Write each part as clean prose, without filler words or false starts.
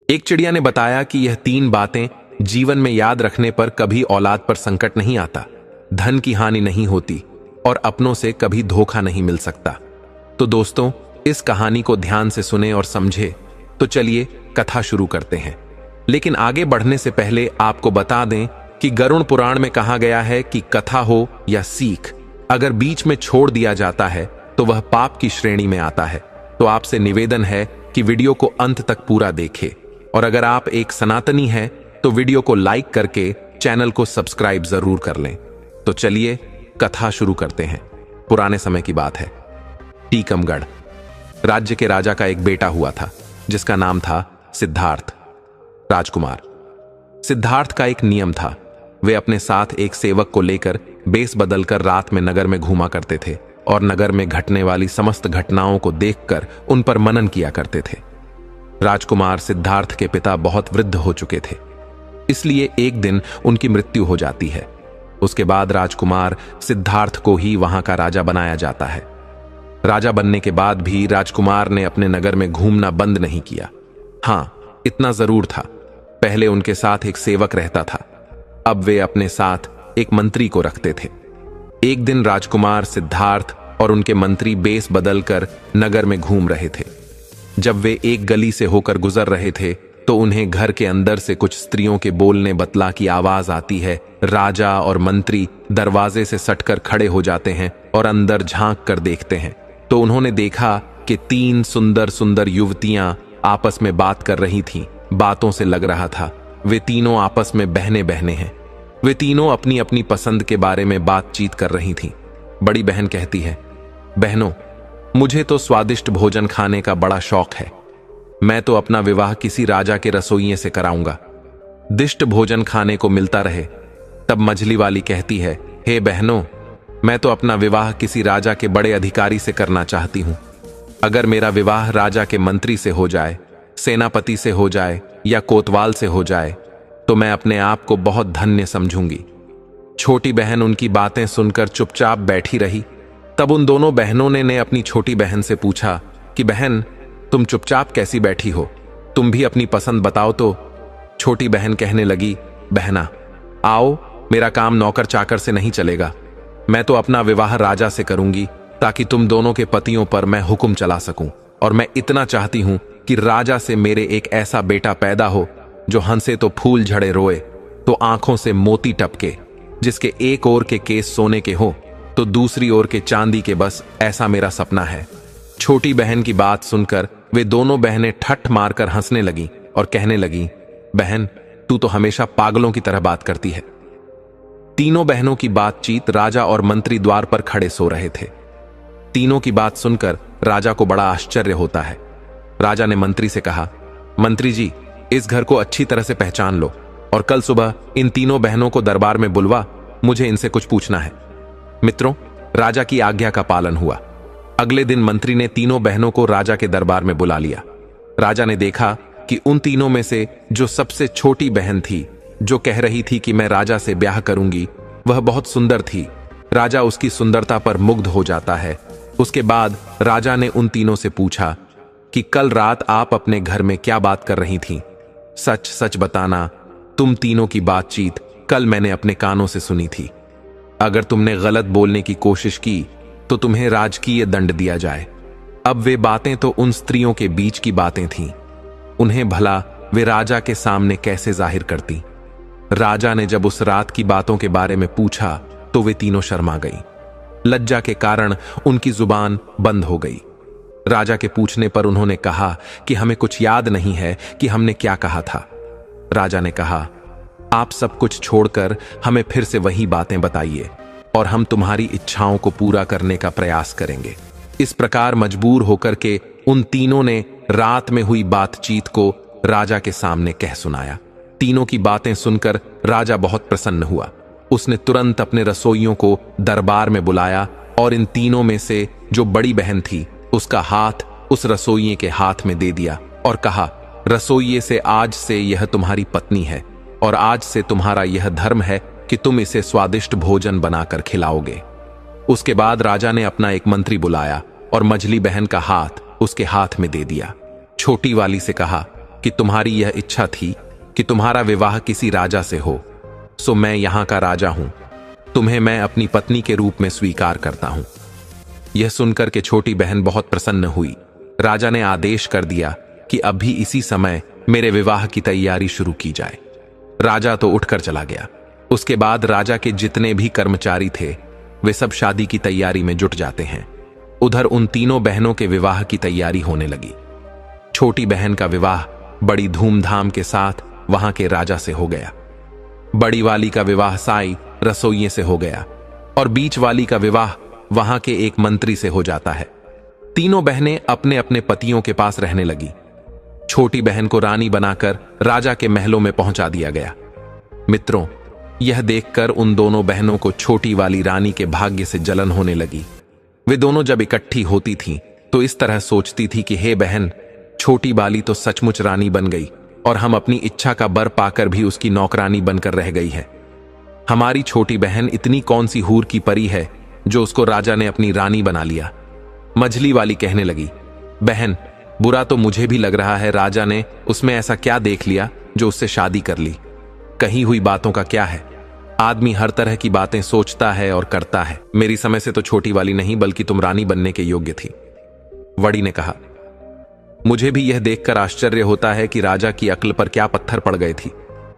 एक चिड़िया ने बताया कि यह 3 बातें जीवन में याद रखने पर कभी औलाद पर संकट नहीं आता, धन की हानि नहीं होती और अपनों से कभी धोखा नहीं मिल सकता। तो दोस्तों, इस कहानी को ध्यान से सुने और समझे। तो चलिए कथा शुरू करते हैं। लेकिन आगे बढ़ने से पहले आपको बता दें कि गरुड़ पुराण में कहा गया है कि कथा हो या सीख, अगर बीच में छोड़ दिया जाता है तो वह पाप की श्रेणी में आता है। तो आपसे निवेदन है कि वीडियो को अंत तक पूरा देखें, और अगर आप एक सनातनी हैं तो वीडियो को लाइक करके चैनल को सब्सक्राइब जरूर कर लें। तो चलिए कथा शुरू करते हैं। पुराने समय की बात है। टीकमगढ़ राज्य के राजा का एक बेटा हुआ था जिसका नाम था सिद्धार्थ राजकुमार। सिद्धार्थ का एक नियम था, वे अपने साथ एक सेवक को लेकर बेस बदलकर रात में नगर में घूमा करते थे और नगर में घटने वाली समस्त घटनाओं को देखकर उन पर मनन किया करते थे। राजकुमार सिद्धार्थ के पिता बहुत वृद्ध हो चुके थे, इसलिए एक दिन उनकी मृत्यु हो जाती है। उसके बाद राजकुमार सिद्धार्थ को ही वहां का राजा बनाया जाता है। राजा बनने के बाद भी राजकुमार ने अपने नगर में घूमना बंद नहीं किया। हां, इतना जरूर था, पहले उनके साथ एक सेवक रहता था, अब वे अपने साथ एक मंत्री को रखते थे। एक दिन राजकुमार सिद्धार्थ और उनके मंत्री बेस बदलकर नगर में घूम रहे थे। जब वे एक गली से होकर गुजर रहे थे तो उन्हें घर के अंदर से कुछ स्त्रियों के बोलने बतला की आवाज आती है। राजा और मंत्री दरवाजे से सटकर खड़े हो जाते हैं और अंदर झांक कर देखते हैं तो उन्होंने देखा कि 3 सुंदर सुंदर युवतियां आपस में बात कर रही थीं। बातों से लग रहा था वे तीनों आपस में बहने बहने हैं। वे तीनों अपनी अपनी पसंद के बारे में बातचीत कर रही थीं। बड़ी बहन कहती है, बहनों, मुझे तो स्वादिष्ट भोजन खाने का बड़ा शौक है। मैं तो अपना विवाह किसी राजा के रसोइये से कराऊंगा, दिष्ट भोजन खाने को मिलता रहे। तब मझली वाली कहती है, हे बहनों, मैं तो अपना विवाह किसी राजा के बड़े अधिकारी से करना चाहती हूं। अगर मेरा विवाह राजा के मंत्री से हो जाए, सेनापति से हो जाए या कोतवाल से हो जाए तो मैं अपने आप को बहुत धन्य समझूंगी। छोटी बहन उनकी बातें सुनकर चुपचाप बैठी रही। तब उन दोनों बहनों ने अपनी छोटी बहन से पूछा कि बहन, तुम चुपचाप कैसी बैठी हो, तुम भी अपनी पसंद बताओ। तो छोटी बहन कहने लगी, बहना, आओ, मेरा काम नौकर चाकर से नहीं चलेगा। मैं तो अपना विवाह राजा से करूंगी ताकि तुम दोनों के पतियों पर मैं हुक्म चला सकूं। और मैं इतना चाहती हूं कि राजा से मेरे एक ऐसा बेटा पैदा हो जो हंसे तो फूल झड़े, रोए तो आंखों से मोती टपके, जिसके एक ओर के केस सोने के हो तो दूसरी ओर के चांदी के, बस ऐसा मेरा सपना है। छोटी बहन की बात सुनकर वे दोनों बहनें ठट्ठ मारकर हंसने लगी और कहने लगी, बहन, तू तो हमेशा पागलों की तरह बात करती है। तीनों बहनों की बातचीत राजा और मंत्री द्वार पर खड़े सो रहे थे। तीनों की बात सुनकर राजा को बड़ा आश्चर्य होता है। राजा ने मंत्री से कहा, मंत्री जी, इस घर को अच्छी तरह से पहचान लो और कल सुबह इन तीनों बहनों को दरबार में बुलवा, मुझे इनसे कुछ पूछना है। मित्रों, राजा की आज्ञा का पालन हुआ। अगले दिन मंत्री ने तीनों बहनों को राजा के दरबार में बुला लिया। राजा ने देखा कि उन तीनों में से जो सबसे छोटी बहन थी, जो कह रही थी कि मैं राजा से ब्याह करूंगी, वह बहुत सुंदर थी। राजा उसकी सुंदरता पर मुग्ध हो जाता है। उसके बाद राजा ने उन तीनों से पूछा कि कल रात आप अपने घर में क्या बात कर रही थीं? सच सच बताना, तुम तीनों की बातचीत कल मैंने अपने कानों से सुनी थी। अगर तुमने गलत बोलने की कोशिश की तो तुम्हें राजकीय दंड दिया जाए। अब वे बातें तो उन स्त्रियों के बीच की बातें थीं, उन्हें भला वे राजा के सामने कैसे जाहिर करती। राजा ने जब उस रात की बातों के बारे में पूछा तो वे तीनों शर्मा गई। लज्जा के कारण उनकी जुबान बंद हो गई। राजा के पूछने पर उन्होंने कहा कि हमें कुछ याद नहीं है कि हमने क्या कहा था। राजा ने कहा, आप सब कुछ छोड़कर हमें फिर से वही बातें बताइए और हम तुम्हारी इच्छाओं को पूरा करने का प्रयास करेंगे। इस प्रकार मजबूर होकर के उन तीनों ने रात में हुई बातचीत को राजा के सामने कह सुनाया। तीनों की बातें सुनकर राजा बहुत प्रसन्न हुआ। उसने तुरंत अपने रसोइयों को दरबार में बुलाया और इन तीनों में से जो बड़ी बहन थी, उसका हाथ उस रसोइये के हाथ में दे दिया और कहा, रसोइये से आज से यह तुम्हारी पत्नी है और आज से तुम्हारा यह धर्म है कि तुम इसे स्वादिष्ट भोजन बनाकर खिलाओगे। उसके बाद राजा ने अपना एक मंत्री बुलाया और मझली बहन का हाथ उसके हाथ में दे दिया। छोटी वाली से कहा, कि तुम्हारी यह इच्छा थी कि तुम्हारा विवाह किसी राजा से हो, सो मैं यहां का राजा हूं, तुम्हें मैं अपनी पत्नी के रूप में स्वीकार करता हूं। यह सुनकर के छोटी बहन बहुत प्रसन्न हुई। राजा ने आदेश कर दिया कि अभी इसी समय मेरे विवाह की तैयारी शुरू की जाए। राजा तो उठकर चला गया। उसके बाद राजा के जितने भी कर्मचारी थे वे सब शादी की तैयारी में जुट जाते हैं। उधर उन तीनों बहनों के विवाह की तैयारी होने लगी। छोटी बहन का विवाह बड़ी धूमधाम के साथ वहां के राजा से हो गया। बड़ी वाली का विवाह साई रसोइये से हो गया और बीच वाली का विवाह वहां के एक मंत्री से हो जाता है। तीनों बहनें अपने अपने पतियों के पास रहने लगी। छोटी बहन को रानी बनाकर राजा के महलों में पहुंचा दिया गया। मित्रों, यह देखकर उन दोनों बहनों को छोटी वाली रानी के भाग्य से जलन होने लगी। वे दोनों जब इकट्ठी होती थीं तो इस तरह सोचती थी कि हे बहन, छोटी वाली तो सचमुच रानी बन गई और हम अपनी इच्छा का बर पाकर भी उसकी नौकरानी बनकर रह गई है। हमारी छोटी बहन इतनी कौन सी हूर की परी है जो उसको राजा ने अपनी रानी बना लिया। मझली वाली कहने लगी, बहन, बुरा तो मुझे भी लग रहा है, राजा ने उसमें ऐसा क्या देख लिया जो उससे शादी कर ली। कही हुई बातों का क्या है, आदमी हर तरह की बातें सोचता है और करता है। मेरी समय से तो छोटी वाली नहीं बल्कि तुम रानी बनने के योग्य थी। वड़ी ने कहा, मुझे भी यह देखकर आश्चर्य होता है कि राजा की अक्ल पर क्या पत्थर पड़ गए थी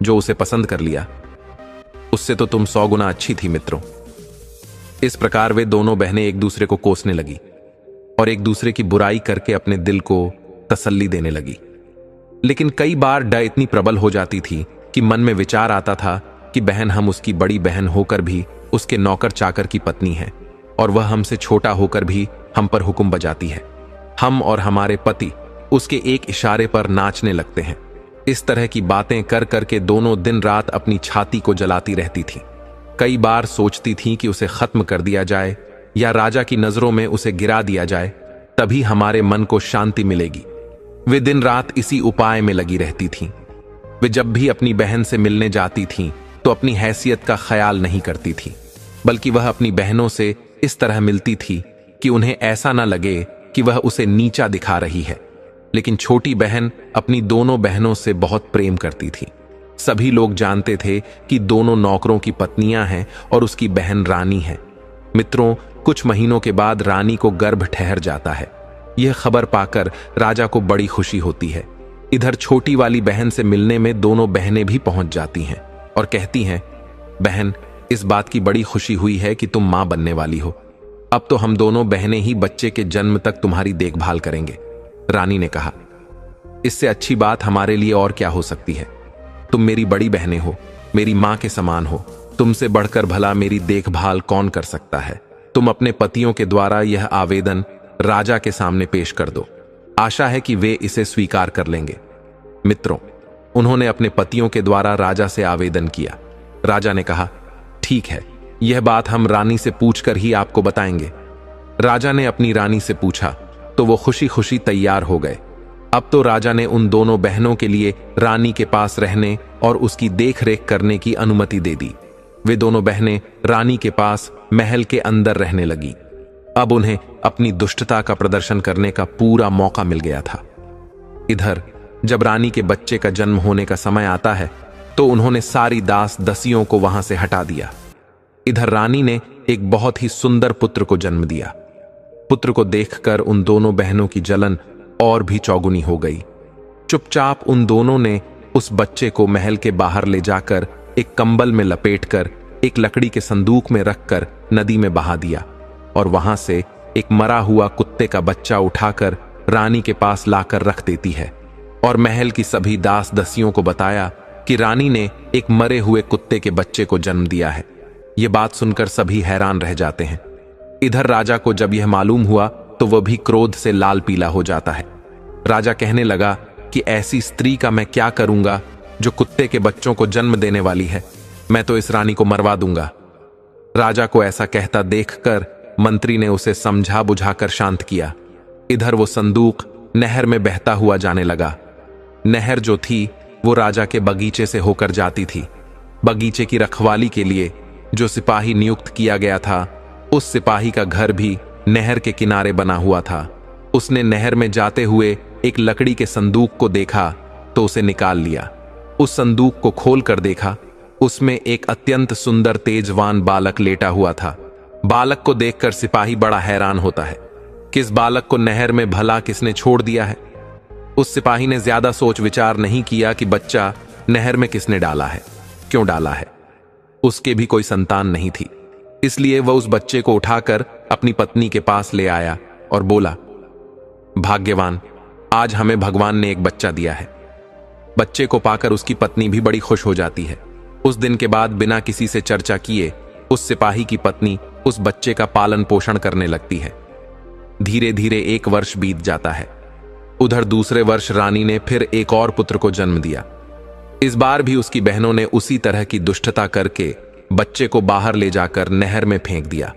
जो उसे पसंद कर लिया। उससे तो तुम 100 गुना अच्छी थी मित्रों। इस प्रकार वे दोनों बहनें एक दूसरे को कोसने लगी और एक दूसरे की बुराई करके अपने दिल को तसल्ली देने लगी। लेकिन कई बार डर इतनी प्रबल हो जाती थी कि मन में विचार आता था कि बहन हम उसकी बड़ी बहन होकर भी उसके नौकर चाकर की पत्नी है और वह हमसे छोटा होकर भी हम पर हुक्म बजाती है। हम और हमारे पति उसके एक इशारे पर नाचने लगते हैं। इस तरह की बातें कर करके दोनों दिन रात अपनी छाती को जलाती रहती थी। कई बार सोचती थी कि उसे खत्म कर दिया जाए या राजा की नजरों में उसे गिरा दिया जाए, तभी हमारे मन को शांति मिलेगी। वे दिन रात इसी उपाय में लगी रहती थीं। वे जब भी अपनी बहन से मिलने जाती थीं तो अपनी हैसियत का ख्याल नहीं करती थी, बल्कि वह अपनी बहनों से इस तरह मिलती थी कि उन्हें ऐसा न लगे कि वह उसे नीचा दिखा रही है। लेकिन छोटी बहन अपनी दोनों बहनों से बहुत प्रेम करती थी। सभी लोग जानते थे कि दोनों नौकरों की पत्नियां हैं और उसकी बहन रानी है। मित्रों, कुछ महीनों के बाद रानी को गर्भ ठहर जाता है। यह खबर पाकर राजा को बड़ी खुशी होती है। इधर छोटी वाली बहन से मिलने में दोनों बहनें भी पहुंच जाती हैं और कहती हैं, बहन, इस बात की बड़ी खुशी हुई है कि तुम मां बनने वाली हो। अब तो हम दोनों बहनें ही बच्चे के जन्म तक तुम्हारी देखभाल करेंगे। रानी ने कहा, इससे अच्छी बात हमारे लिए और क्या हो सकती है। तुम मेरी बड़ी बहनें हो, मेरी मां के समान हो। तुमसे बढ़कर भला मेरी देखभाल कौन कर सकता है। तुम अपने पतियों के द्वारा यह आवेदन राजा के सामने पेश कर दो। आशा है कि वे इसे स्वीकार कर लेंगे। मित्रों, उन्होंने अपने पतियों के द्वारा राजा से आवेदन किया। राजा ने कहा, ठीक है, यह बात हम रानी से पूछकर ही आपको बताएंगे। राजा ने अपनी रानी से पूछा तो वो खुशी खुशी तैयार हो गए। अब तो राजा ने उन दोनों बहनों के लिए रानी के पास रहने और उसकी देखरेख करने की अनुमति दे दी। वे दोनों बहनें रानी के पास महल के अंदर रहने लगी। अब उन्हें अपनी दुष्टता का प्रदर्शन करने का पूरा मौका मिल गया था। इधर जब रानी के बच्चे का जन्म होने का समय आता है तो उन्होंने सारी दास दसियों को वहां से हटा दिया। इधर रानी ने एक बहुत ही सुंदर पुत्र को जन्म दिया। पुत्र को देखकर उन दोनों बहनों की जलन और भी चौगुनी हो गई। चुपचाप उन दोनों ने उस बच्चे को महल के बाहर ले जाकर एक कंबल में लपेटकर एक लकड़ी के संदूक में रखकर नदी में बहा दिया और वहां से एक मरा हुआ कुत्ते का बच्चा उठाकर रानी के पास लाकर रख देती है और महल की सभी दास दसियों को बताया कि रानी ने एक मरे हुए कुत्ते के बच्चे को जन्म दिया है। ये बात सुनकर सभी हैरान रह जाते हैं। इधर राजा को जब यह मालूम हुआ तो वह भी क्रोध से लाल पीला हो जाता है। राजा कहने लगा कि ऐसी स्त्री का मैं क्या करूंगा जो कुत्ते के बच्चों को जन्म देने वाली है। मैं तो इस रानी को मरवा दूंगा। राजा को ऐसा कहता देखकर मंत्री ने उसे समझा बुझाकर शांत किया। इधर वो संदूक नहर में बहता हुआ जाने लगा। नहर जो थी वो राजा के बगीचे से होकर जाती थी। बगीचे की रखवाली के लिए जो सिपाही नियुक्त किया गया था, उस सिपाही का घर भी नहर के किनारे बना हुआ था। उसने नहर में जाते हुए एक लकड़ी के संदूक को देखा तो उसे निकाल लिया। उस संदूक को खोल कर देखा, उसमें एक अत्यंत सुंदर तेजवान बालक लेटा हुआ था। बालक को देखकर सिपाही बड़ा हैरान होता है कि इस बालक को नहर में भला किसने छोड़ दिया है। उस सिपाही ने ज्यादा सोच विचार नहीं किया कि बच्चा नहर में किसने डाला है, क्यों डाला है। उसके भी कोई संतान नहीं थी, इसलिए वह उस बच्चे को उठाकर अपनी पत्नी के पास ले आया और बोला, भाग्यवान, आज हमें भगवान ने एक बच्चा दिया है। बच्चे को पाकर उसकी पत्नी भी बड़ी खुश हो जाती है। उस दिन के बाद बिना किसी से चर्चा किए उस सिपाही की पत्नी उस बच्चे का पालन पोषण करने लगती है। धीरे धीरे 1 वर्ष बीत जाता है। उधर दूसरे वर्ष रानी ने फिर एक और पुत्र को जन्म दिया। इस बार भी उसकी बहनों ने उसी तरह की दुष्टता करके बच्चे को बाहर ले जाकर नहर में फेंक दिया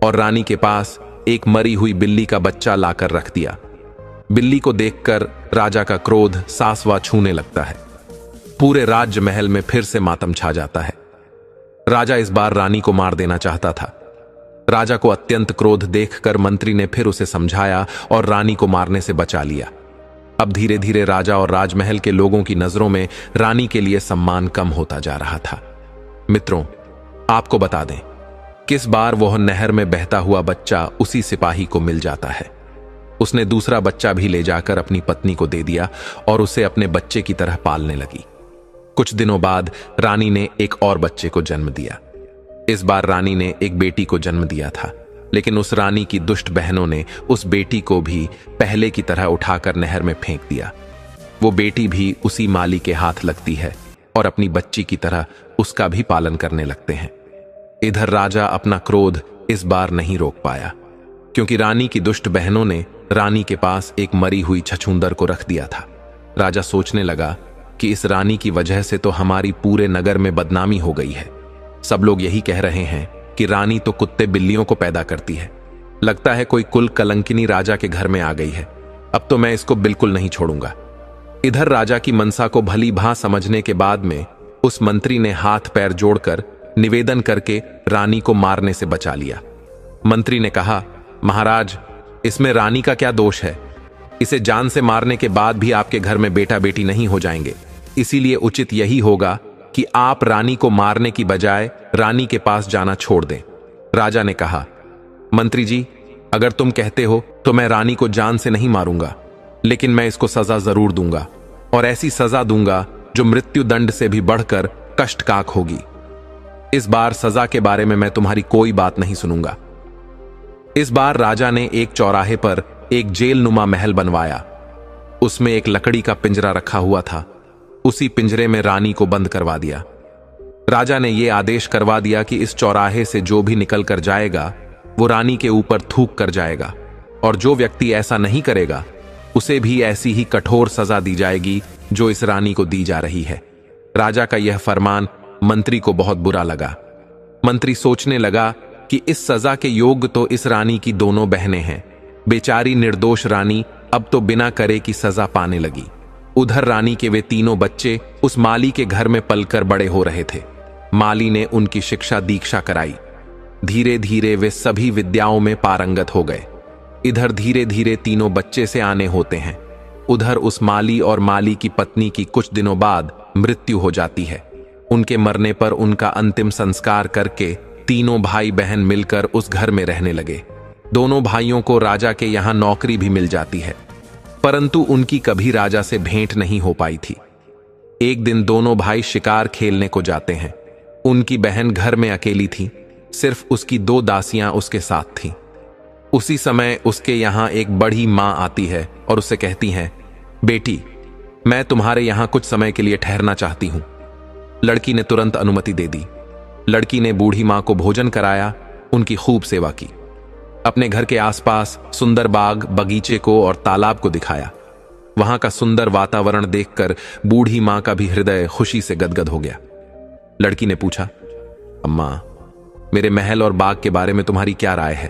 और रानी के पास एक मरी हुई बिल्ली का बच्चा लाकर रख दिया। बिल्ली को देखकर राजा का क्रोध सासवा छूने लगता है। पूरे राज्य महल में फिर से मातम छा जाता है। राजा इस बार रानी को मार देना चाहता था। राजा को अत्यंत क्रोध देखकर मंत्री ने फिर उसे समझाया और रानी को मारने से बचा लिया। अब धीरे धीरे राजा और राजमहल के लोगों की नजरों में रानी के लिए सम्मान कम होता जा रहा था। मित्रों, आपको बता दें, किस बार वह नहर में बहता हुआ बच्चा उसी सिपाही को मिल जाता है। उसने दूसरा बच्चा भी ले जाकर अपनी पत्नी को दे दिया और उसे अपने बच्चे की तरह पालने लगी। कुछ दिनों बाद रानी ने एक और बच्चे को जन्म दिया। इस बार रानी ने एक बेटी को जन्म दिया था, लेकिन उस रानी की दुष्ट बहनों ने उस बेटी को भी पहले की तरह उठाकर नहर में फेंक दिया। वो बेटी भी उसी माली के हाथ लगती है और अपनी बच्ची की तरह उसका भी पालन करने लगते हैं। इधर राजा अपना क्रोध इस बार नहीं रोक पाया, क्योंकि रानी की दुष्ट बहनों ने रानी के पास एक मरी हुई छछूंदर को रख दिया था। राजा सोचने लगा कि इस रानी की वजह से तो हमारी पूरे नगर में बदनामी हो गई है। सब लोग यही कह रहे हैं कि रानी तो कुत्ते बिल्लियों को पैदा करती है। लगता है कोई कुल कलंकिनी राजा के घर में आ गई है। अब तो मैं इसको बिल्कुल नहीं छोड़ूंगा। इधर राजा की मनसा को भली भांति समझने के बाद में उस मंत्री ने हाथ पैर जोड़कर निवेदन करके रानी को मारने से बचा लिया। मंत्री ने कहा, महाराज, इसमें रानी का क्या दोष है? इसे जान से मारने के बाद भी आपके घर में बेटा बेटी नहीं हो जाएंगे। इसीलिए उचित यही होगा कि आप रानी को मारने की बजाय रानी के पास जाना छोड़ दें। राजा ने कहा, मंत्री जी, अगर तुम कहते हो तो मैं रानी को जान से नहीं मारूंगा, लेकिन मैं इसको सजा जरूर दूंगा, और ऐसी सजा दूंगा जो मृत्यु दंड से भी बढ़कर कष्टकाक होगी। इस बार सजा के बारे में मैं तुम्हारी कोई बात नहीं सुनूंगा। इस बार राजा ने एक चौराहे पर एक जेल नुमा महल बनवाया। उसमें एक लकड़ी का पिंजरा रखा हुआ था। उसी पिंजरे में रानी को बंद करवा दिया। राजा ने यह आदेश करवा दिया कि इस चौराहे से जो भी निकल कर जाएगा वो रानी के ऊपर थूक कर जाएगा, और जो व्यक्ति ऐसा नहीं करेगा उसे भी ऐसी ही कठोर सजा दी जाएगी जो इस रानी को दी जा रही है। राजा का यह फरमान मंत्री को बहुत बुरा लगा। मंत्री सोचने लगा कि इस सजा के योग्य तो इस रानी की दोनों बहनें हैं। बेचारी निर्दोष रानी अब तो बिना करे की सजा पाने लगी। उधर रानी के वे तीनों बच्चे उस माली के घर में पलकर बड़े हो रहे थे। माली ने उनकी शिक्षा दीक्षा कराई। धीरे धीरे वे सभी विद्याओं में पारंगत हो गए। इधर धीरे धीरे तीनों बच्चे से आने होते हैं। उधर उस माली और माली की पत्नी की कुछ दिनों बाद मृत्यु हो जाती है। उनके मरने पर उनका अंतिम संस्कार करके तीनों भाई बहन मिलकर उस घर में रहने लगे। दोनों भाइयों को राजा के यहां नौकरी भी मिल जाती है, परंतु उनकी कभी राजा से भेंट नहीं हो पाई थी। एक दिन दोनों भाई शिकार खेलने को जाते हैं। उनकी बहन घर में अकेली थी, सिर्फ उसकी 2 दासियां उसके साथ थीं। उसी समय उसके यहां एक बड़ी मां आती है और उससे कहती हैं, बेटी, मैं तुम्हारे यहां कुछ समय के लिए ठहरना चाहती हूं। लड़की ने तुरंत अनुमति दे दी। लड़की ने बूढ़ी मां को भोजन कराया, उनकी खूब सेवा की। अपने घर के आसपास सुंदर बाग, बगीचे को और तालाब को दिखाया। वहां का सुंदर वातावरण देखकर बूढ़ी मां का भी हृदय खुशी से गदगद हो गया। लड़की ने पूछा, अम्मा, मेरे महल और बाग के बारे में तुम्हारी क्या राय है?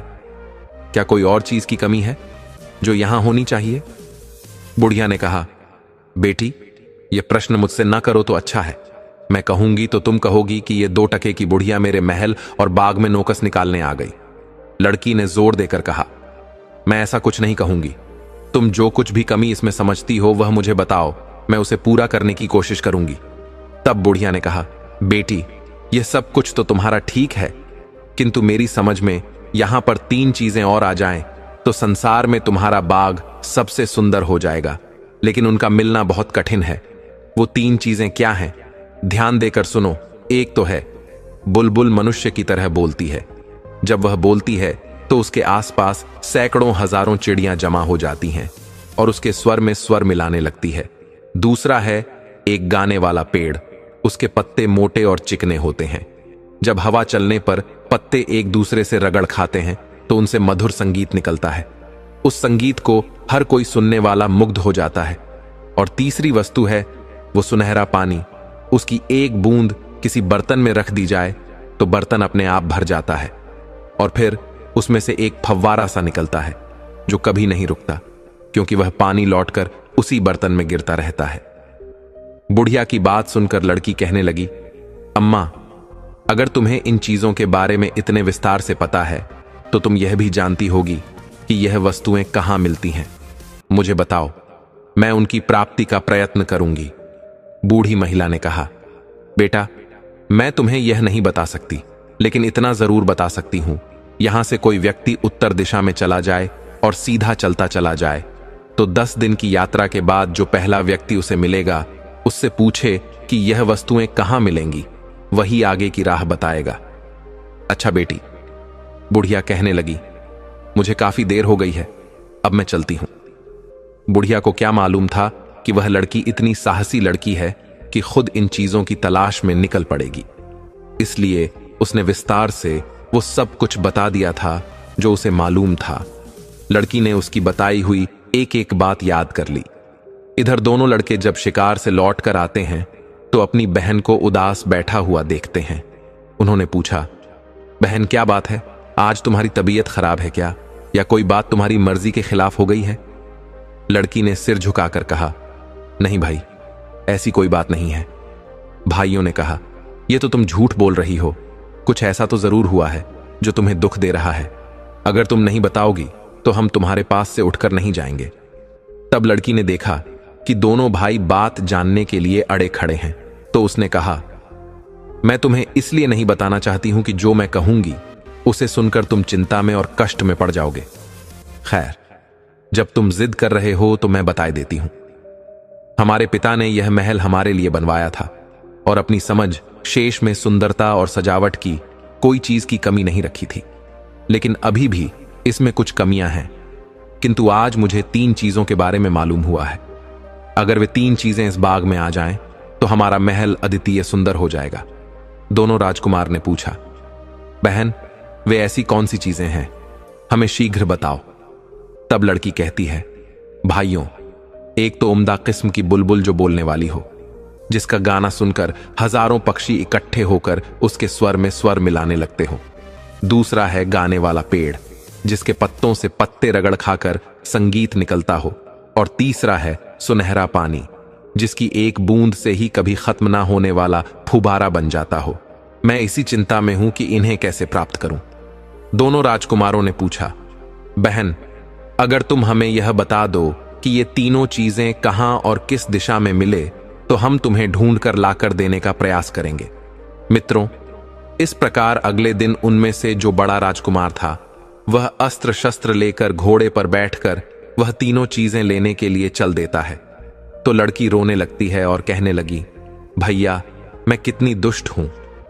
क्या कोई और चीज की कमी है जो यहां होनी चाहिए? बुढ़िया ने कहा, बेटी, यह प्रश्न मुझसे न करो तो अच्छा है। मैं कहूंगी तो तुम कहोगी कि ये 2 टके की बुढ़िया मेरे महल और बाग में नोकस निकालने आ गई। लड़की ने जोर देकर कहा, मैं ऐसा कुछ नहीं कहूंगी। तुम जो कुछ भी कमी इसमें समझती हो वह मुझे बताओ, मैं उसे पूरा करने की कोशिश करूंगी। तब बुढ़िया ने कहा, बेटी, यह सब कुछ तो तुम्हारा ठीक है, किंतु मेरी समझ में यहां पर 3 चीजें और आ जाएं तो संसार में तुम्हारा बाग सबसे सुंदर हो जाएगा, लेकिन उनका मिलना बहुत कठिन है। वो 3 चीजें क्या हैं? ध्यान देकर सुनो। एक तो है, बुलबुल मनुष्य की तरह बोलती है। जब वह बोलती है तो उसके आसपास सैकड़ों हजारों चिड़ियां जमा हो जाती हैं और उसके स्वर में स्वर मिलाने लगती है। दूसरा है एक गाने वाला पेड़। उसके पत्ते मोटे और चिकने होते हैं। जब हवा चलने पर पत्ते एक दूसरे से रगड़ खाते हैं तो उनसे मधुर संगीत निकलता है। उस संगीत को हर कोई सुनने वाला मुग्ध हो जाता है। और तीसरी वस्तु है वो सुनहरा पानी। उसकी एक बूंद किसी बर्तन में रख दी जाए तो बर्तन अपने आप भर जाता है और फिर उसमें से एक फव्वारा सा निकलता है जो कभी नहीं रुकता, क्योंकि वह पानी लौटकर उसी बर्तन में गिरता रहता है। बुढ़िया की बात सुनकर लड़की कहने लगी, अम्मा, अगर तुम्हें इन चीजों के बारे में इतने विस्तार से पता है तो तुम यह भी जानती होगी कि यह वस्तुएं कहां मिलती हैं। मुझे बताओ, मैं उनकी प्राप्ति का प्रयत्न करूंगी। बूढ़ी महिला ने कहा, बेटा, मैं तुम्हें यह नहीं बता सकती, लेकिन इतना जरूर बता सकती हूं, यहां से कोई व्यक्ति उत्तर दिशा में चला जाए और सीधा चलता चला जाए तो 10 दिन की यात्रा के बाद जो पहला व्यक्ति उसे मिलेगा उससे पूछे कि यह वस्तुएं कहां मिलेंगी, वही आगे की राह बताएगा। अच्छा बेटी, बुढ़िया कहने लगी, मुझे काफी देर हो गई है, अब मैं चलती हूं। बुढ़िया को क्या मालूम था कि वह लड़की इतनी साहसी लड़की है कि खुद इन चीजों की तलाश में निकल पड़ेगी। इसलिए उसने विस्तार से वो सब कुछ बता दिया था जो उसे मालूम था। लड़की ने उसकी बताई हुई एक एक बात याद कर ली। इधर दोनों लड़के जब शिकार से लौट कर आते हैं तो अपनी बहन को उदास बैठा हुआ देखते हैं। उन्होंने पूछा, बहन, क्या बात है? आज तुम्हारी तबीयत खराब है क्या, या कोई बात तुम्हारी मर्जी के खिलाफ हो गई है? लड़की ने सिर झुकाकर कहा, नहीं भाई, ऐसी कोई बात नहीं है। भाइयों ने कहा, यह तो तुम झूठ बोल रही हो, कुछ ऐसा तो जरूर हुआ है जो तुम्हें दुख दे रहा है। अगर तुम नहीं बताओगी तो हम तुम्हारे पास से उठकर नहीं जाएंगे। तब लड़की ने देखा कि दोनों भाई बात जानने के लिए अड़े खड़े हैं, तो उसने कहा, मैं तुम्हें इसलिए नहीं बताना चाहती हूं कि जो मैं कहूंगी उसे सुनकर तुम चिंता में और कष्ट में पड़ जाओगे। खैर, जब तुम जिद कर रहे हो तो मैं बताए देती हूं। हमारे पिता ने यह महल हमारे लिए बनवाया था और अपनी समझ शेष में सुंदरता और सजावट की कोई चीज की कमी नहीं रखी थी, लेकिन अभी भी इसमें कुछ कमियां हैं। किंतु आज मुझे 3 चीजों के बारे में मालूम हुआ है। अगर वे 3 चीजें इस बाग में आ जाएं तो हमारा महल अद्वितीय सुंदर हो जाएगा। दोनों राजकुमार ने पूछा, बहन, वे ऐसी कौन सी चीजें हैं? हमें शीघ्र बताओ। तब लड़की कहती है, भाइयों, एक तो उम्दा किस्म की बुलबुल जो बोलने वाली हो, जिसका गाना सुनकर हजारों पक्षी इकट्ठे होकर उसके स्वर में स्वर मिलाने लगते हो। दूसरा है गाने वाला पेड़, जिसके पत्तों से पत्ते रगड़ खाकर संगीत निकलता हो। और तीसरा है सुनहरा पानी, जिसकी एक बूंद से ही कभी खत्म ना होने वाला फुबारा बन जाता हो। मैं इसी चिंता में हूं कि इन्हें कैसे प्राप्त करूं। दोनों राजकुमारों ने पूछा, बहन, अगर तुम हमें यह बता दो कि ये तीनों चीजें कहां और किस दिशा में मिले तो हम तुम्हें ढूंढ कर लाकर देने का प्रयास करेंगे। मित्रों, इस प्रकार अगले दिन उनमें से जो बड़ा राजकुमार था वह अस्त्र शस्त्र लेकर घोड़े पर बैठकर वह तीनों चीजें लेने के लिए चल देता है। तो लड़की रोने लगती है और कहने लगी, भैया, मैं कितनी दुष्ट हूं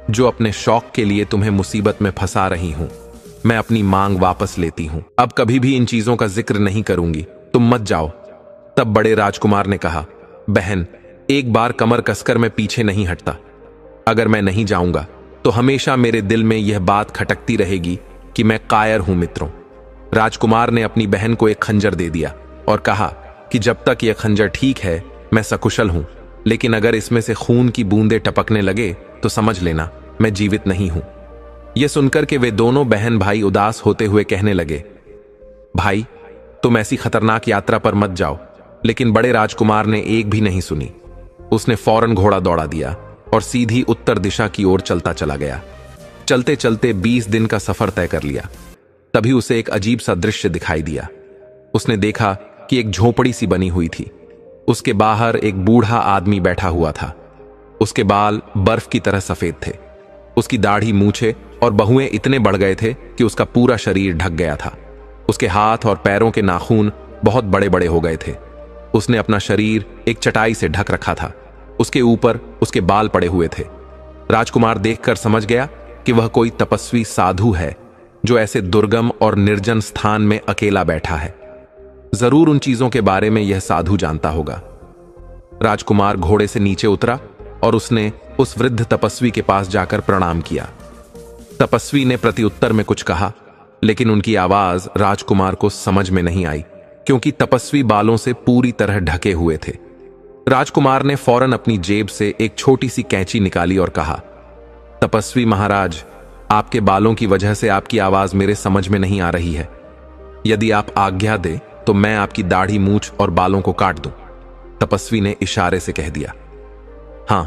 जो अपने शौक के लिए तुम्हें मुसीबत में फंसा रही हूं। मैं अपनी मांग वापस लेती हूं, अब कभी भी इन चीजों का जिक्र नहीं करूंगी, तुम मत जाओ। तब बड़े राजकुमार ने कहा, बहन, एक बार कमर कसकर मैं पीछे नहीं हटता। अगर मैं नहीं जाऊंगा तो हमेशा मेरे दिल में यह बात खटकती रहेगी कि मैं कायर हूं। मित्रों, राजकुमार ने अपनी बहन को एक खंजर दे दिया और कहा कि जब तक यह खंजर ठीक है मैं सकुशल हूं, लेकिन अगर इसमें से खून की बूंदें टपकने लगे तो समझ लेना मैं जीवित नहीं हूं। यह सुनकर के वे दोनों बहन भाई उदास होते हुए कहने लगे, भाई, तुम ऐसी खतरनाक यात्रा पर मत जाओ। लेकिन बड़े राजकुमार ने एक भी नहीं सुनी। उसने फौरन घोड़ा दौड़ा दिया और सीधी उत्तर दिशा की ओर चलता चला गया। चलते चलते 20 दिन का सफर तय कर लिया। तभी उसे एक अजीब सा दृश्य दिखाई दिया। उसने देखा कि एक झोपड़ी सी बनी हुई थी उसके बाहर एक बूढ़ा आदमी बैठा हुआ था। उसके बाल बर्फ की तरह सफेद थे। उसकी दाढ़ी, मूछें और बहुएं इतने बढ़ गए थे कि उसका पूरा शरीर ढक गया था। उसके हाथ और पैरों के नाखून बहुत बड़े बड़े हो गए थे। उसने अपना शरीर एक चटाई से ढक रखा था। उसके ऊपर उसके बाल पड़े हुए थे। राजकुमार देखकर समझ गया कि वह कोई तपस्वी साधु है जो ऐसे दुर्गम और निर्जन स्थान में अकेला बैठा है। जरूर उन चीजों के बारे में यह साधु जानता होगा। राजकुमार घोड़े से नीचे उतरा और उसने उस वृद्ध तपस्वी के पास जाकर प्रणाम किया। तपस्वी ने प्रत्युत्तर में कुछ कहा, लेकिन उनकी आवाज राजकुमार को समझ में नहीं आई, क्योंकि तपस्वी बालों से पूरी तरह ढके हुए थे। राजकुमार ने फौरन अपनी जेब से एक छोटी सी कैंची निकाली और कहा, तपस्वी महाराज, आपके बालों की वजह से आपकी आवाज मेरे समझ में नहीं आ रही है। यदि आप आज्ञा दें तो मैं आपकी दाढ़ी, मूछ और बालों को काट दूं। तपस्वी ने इशारे से कह दिया। हां,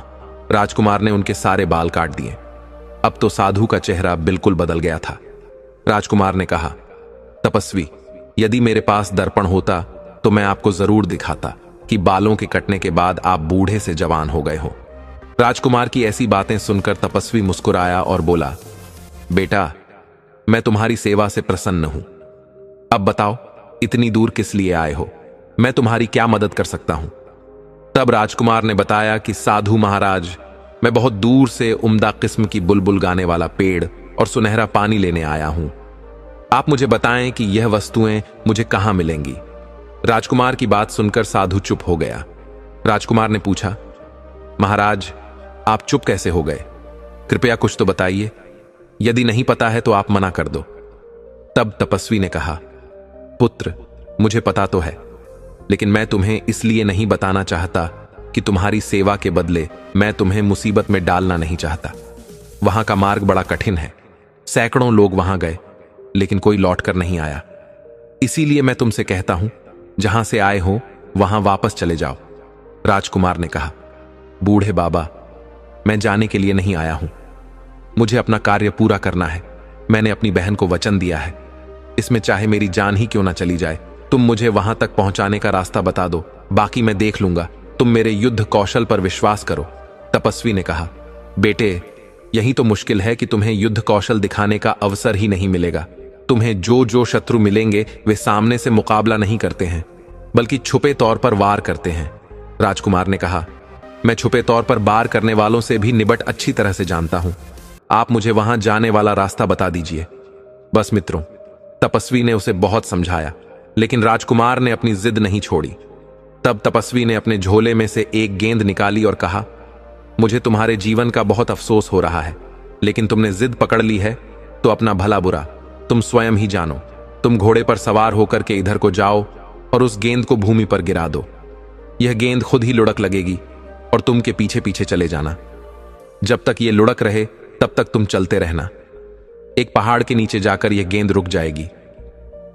राजकुमार ने उनके सारे बाल काट दिए। अब तो साधु का चेहरा बिल्कुल बदल गया था। राजकुमार ने कहा, तपस्वी, यदि मेरे पास दर्पण होता तो मैं आपको जरूर दिखाता कि बालों के कटने के बाद आप बूढ़े से जवान हो गए हो। राजकुमार की ऐसी बातें सुनकर तपस्वी मुस्कुराया और बोला, बेटा, मैं तुम्हारी सेवा से प्रसन्न हूं। अब बताओ, इतनी दूर किस लिए आए हो? मैं तुम्हारी क्या मदद कर सकता हूं? तब राजकुमार ने बताया कि साधु महाराज, मैं बहुत दूर से उम्दा किस्म की बुलबुल गाने वाला पेड़ और सुनहरा पानी लेने आया हूं। आप मुझे बताएं कि यह वस्तुएं मुझे कहां मिलेंगी। राजकुमार की बात सुनकर साधु चुप हो गया। राजकुमार ने पूछा, महाराज, आप चुप कैसे हो गए? कृपया कुछ तो बताइए। यदि नहीं पता है तो आप मना कर दो। तब तपस्वी ने कहा, पुत्र, मुझे पता तो है, लेकिन मैं तुम्हें इसलिए नहीं बताना चाहता कि तुम्हारी सेवा के बदले मैं तुम्हें मुसीबत में डालना नहीं चाहता। वहां का मार्ग बड़ा कठिन है। सैकड़ों लोग वहां गए, लेकिन कोई लौटकर नहीं आया। इसीलिए मैं तुमसे कहता हूं, जहां से आए हो वहां वापस चले जाओ। राजकुमार ने कहा, बूढ़े बाबा, मैं जाने के लिए नहीं आया हूं। मुझे अपना कार्य पूरा करना है। मैंने अपनी बहन को वचन दिया है। इसमें चाहे मेरी जान ही क्यों ना चली जाए। तुम मुझे वहां तक पहुंचाने का रास्ता बता दो, बाकी मैं देख लूंगा। तुम मेरे युद्ध कौशल पर विश्वास करो। तपस्वी ने कहा, बेटे, यही तो मुश्किल है कि तुम्हें युद्ध कौशल दिखाने का अवसर ही नहीं मिलेगा। तुम्हें जो जो शत्रु मिलेंगे वे सामने से मुकाबला नहीं करते हैं, बल्कि छुपे तौर पर वार करते हैं। राजकुमार ने कहा, मैं छुपे तौर पर वार करने वालों से भी निबट अच्छी तरह से जानता हूं। आप मुझे वहां जाने वाला रास्ता बता दीजिए। बस मित्रों, तपस्वी ने उसे बहुत समझाया, लेकिन राजकुमार ने अपनी जिद नहीं छोड़ी। तब तपस्वी ने अपने झोले में से एक गेंद निकाली और कहा, मुझे तुम्हारे जीवन का बहुत अफसोस हो रहा है, लेकिन तुमने जिद पकड़ ली है तो अपना भला बुरा तुम स्वयं ही जानो। तुम घोड़े पर सवार होकर के इधर को जाओ और उस गेंद को भूमि पर गिरा दो। यह गेंद खुद ही लुढ़क लगेगी और तुम के पीछे पीछे चले जाना। जब तक यह लुढ़क रहे तब तक तुम चलते रहना। एक पहाड़ के नीचे जाकर यह गेंद रुक जाएगी।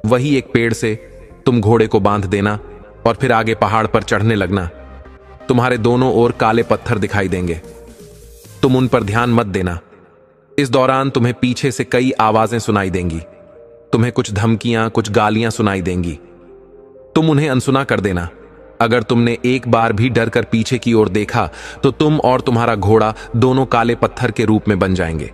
वही एक पेड़ से तुम घोड़े को बांध देना और फिर आगे पहाड़ पर चढ़ने लगना। तुम्हारे दोनों ओर काले पत्थर दिखाई देंगे। तुम उन पर ध्यान मत देना। इस दौरान तुम्हें पीछे से कई आवाजें सुनाई देंगी। तुम्हें कुछ धमकियां, कुछ गालियां सुनाई देंगी। तुम उन्हें अनसुना कर देना। अगर तुमने एक बार भी डर कर पीछे की ओर देखा तो तुम और तुम्हारा घोड़ा दोनों काले पत्थर के रूप में बन जाएंगे।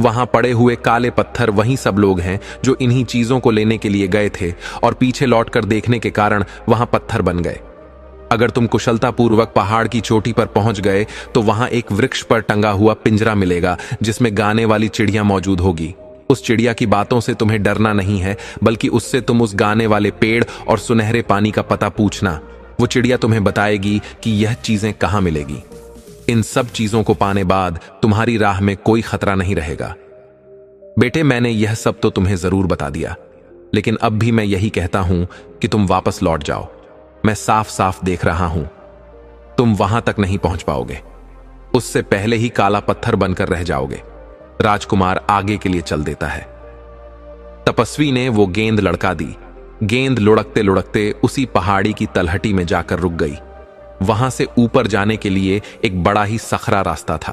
वहां पड़े हुए काले पत्थर वही सब लोग हैं जो इन्हीं चीजों को लेने के लिए गए थे और पीछे लौटकर देखने के कारण वहां पत्थर बन गए। अगर तुम कुशलतापूर्वक पहाड़ की चोटी पर पहुंच गए तो वहां एक वृक्ष पर टंगा हुआ पिंजरा मिलेगा जिसमें गाने वाली चिड़िया मौजूद होगी। उस चिड़िया की बातों से तुम्हें डरना नहीं है, बल्कि उससे तुम उस गाने वाले पेड़ और सुनहरे पानी का पता पूछना। वो चिड़िया तुम्हें बताएगी कि यह चीजें कहां मिलेगी। इन सब चीजों को पाने बाद तुम्हारी राह में कोई खतरा नहीं रहेगा। बेटे, मैंने यह सब तो तुम्हें जरूर बता दिया, लेकिन अब भी मैं यही कहता हूं कि तुम वापस लौट जाओ। मैं साफ साफ देख रहा हूं, तुम वहां तक नहीं पहुंच पाओगे। उससे पहले ही काला पत्थर बनकर रह जाओगे। राजकुमार आगे के लिए चल देता है। तपस्वी ने वो गेंद लड़का दी। गेंद लुढ़कते लुढ़कते उसी पहाड़ी की तलहटी में जाकर रुक गई। वहां से ऊपर जाने के लिए एक बड़ा ही सखरा रास्ता था।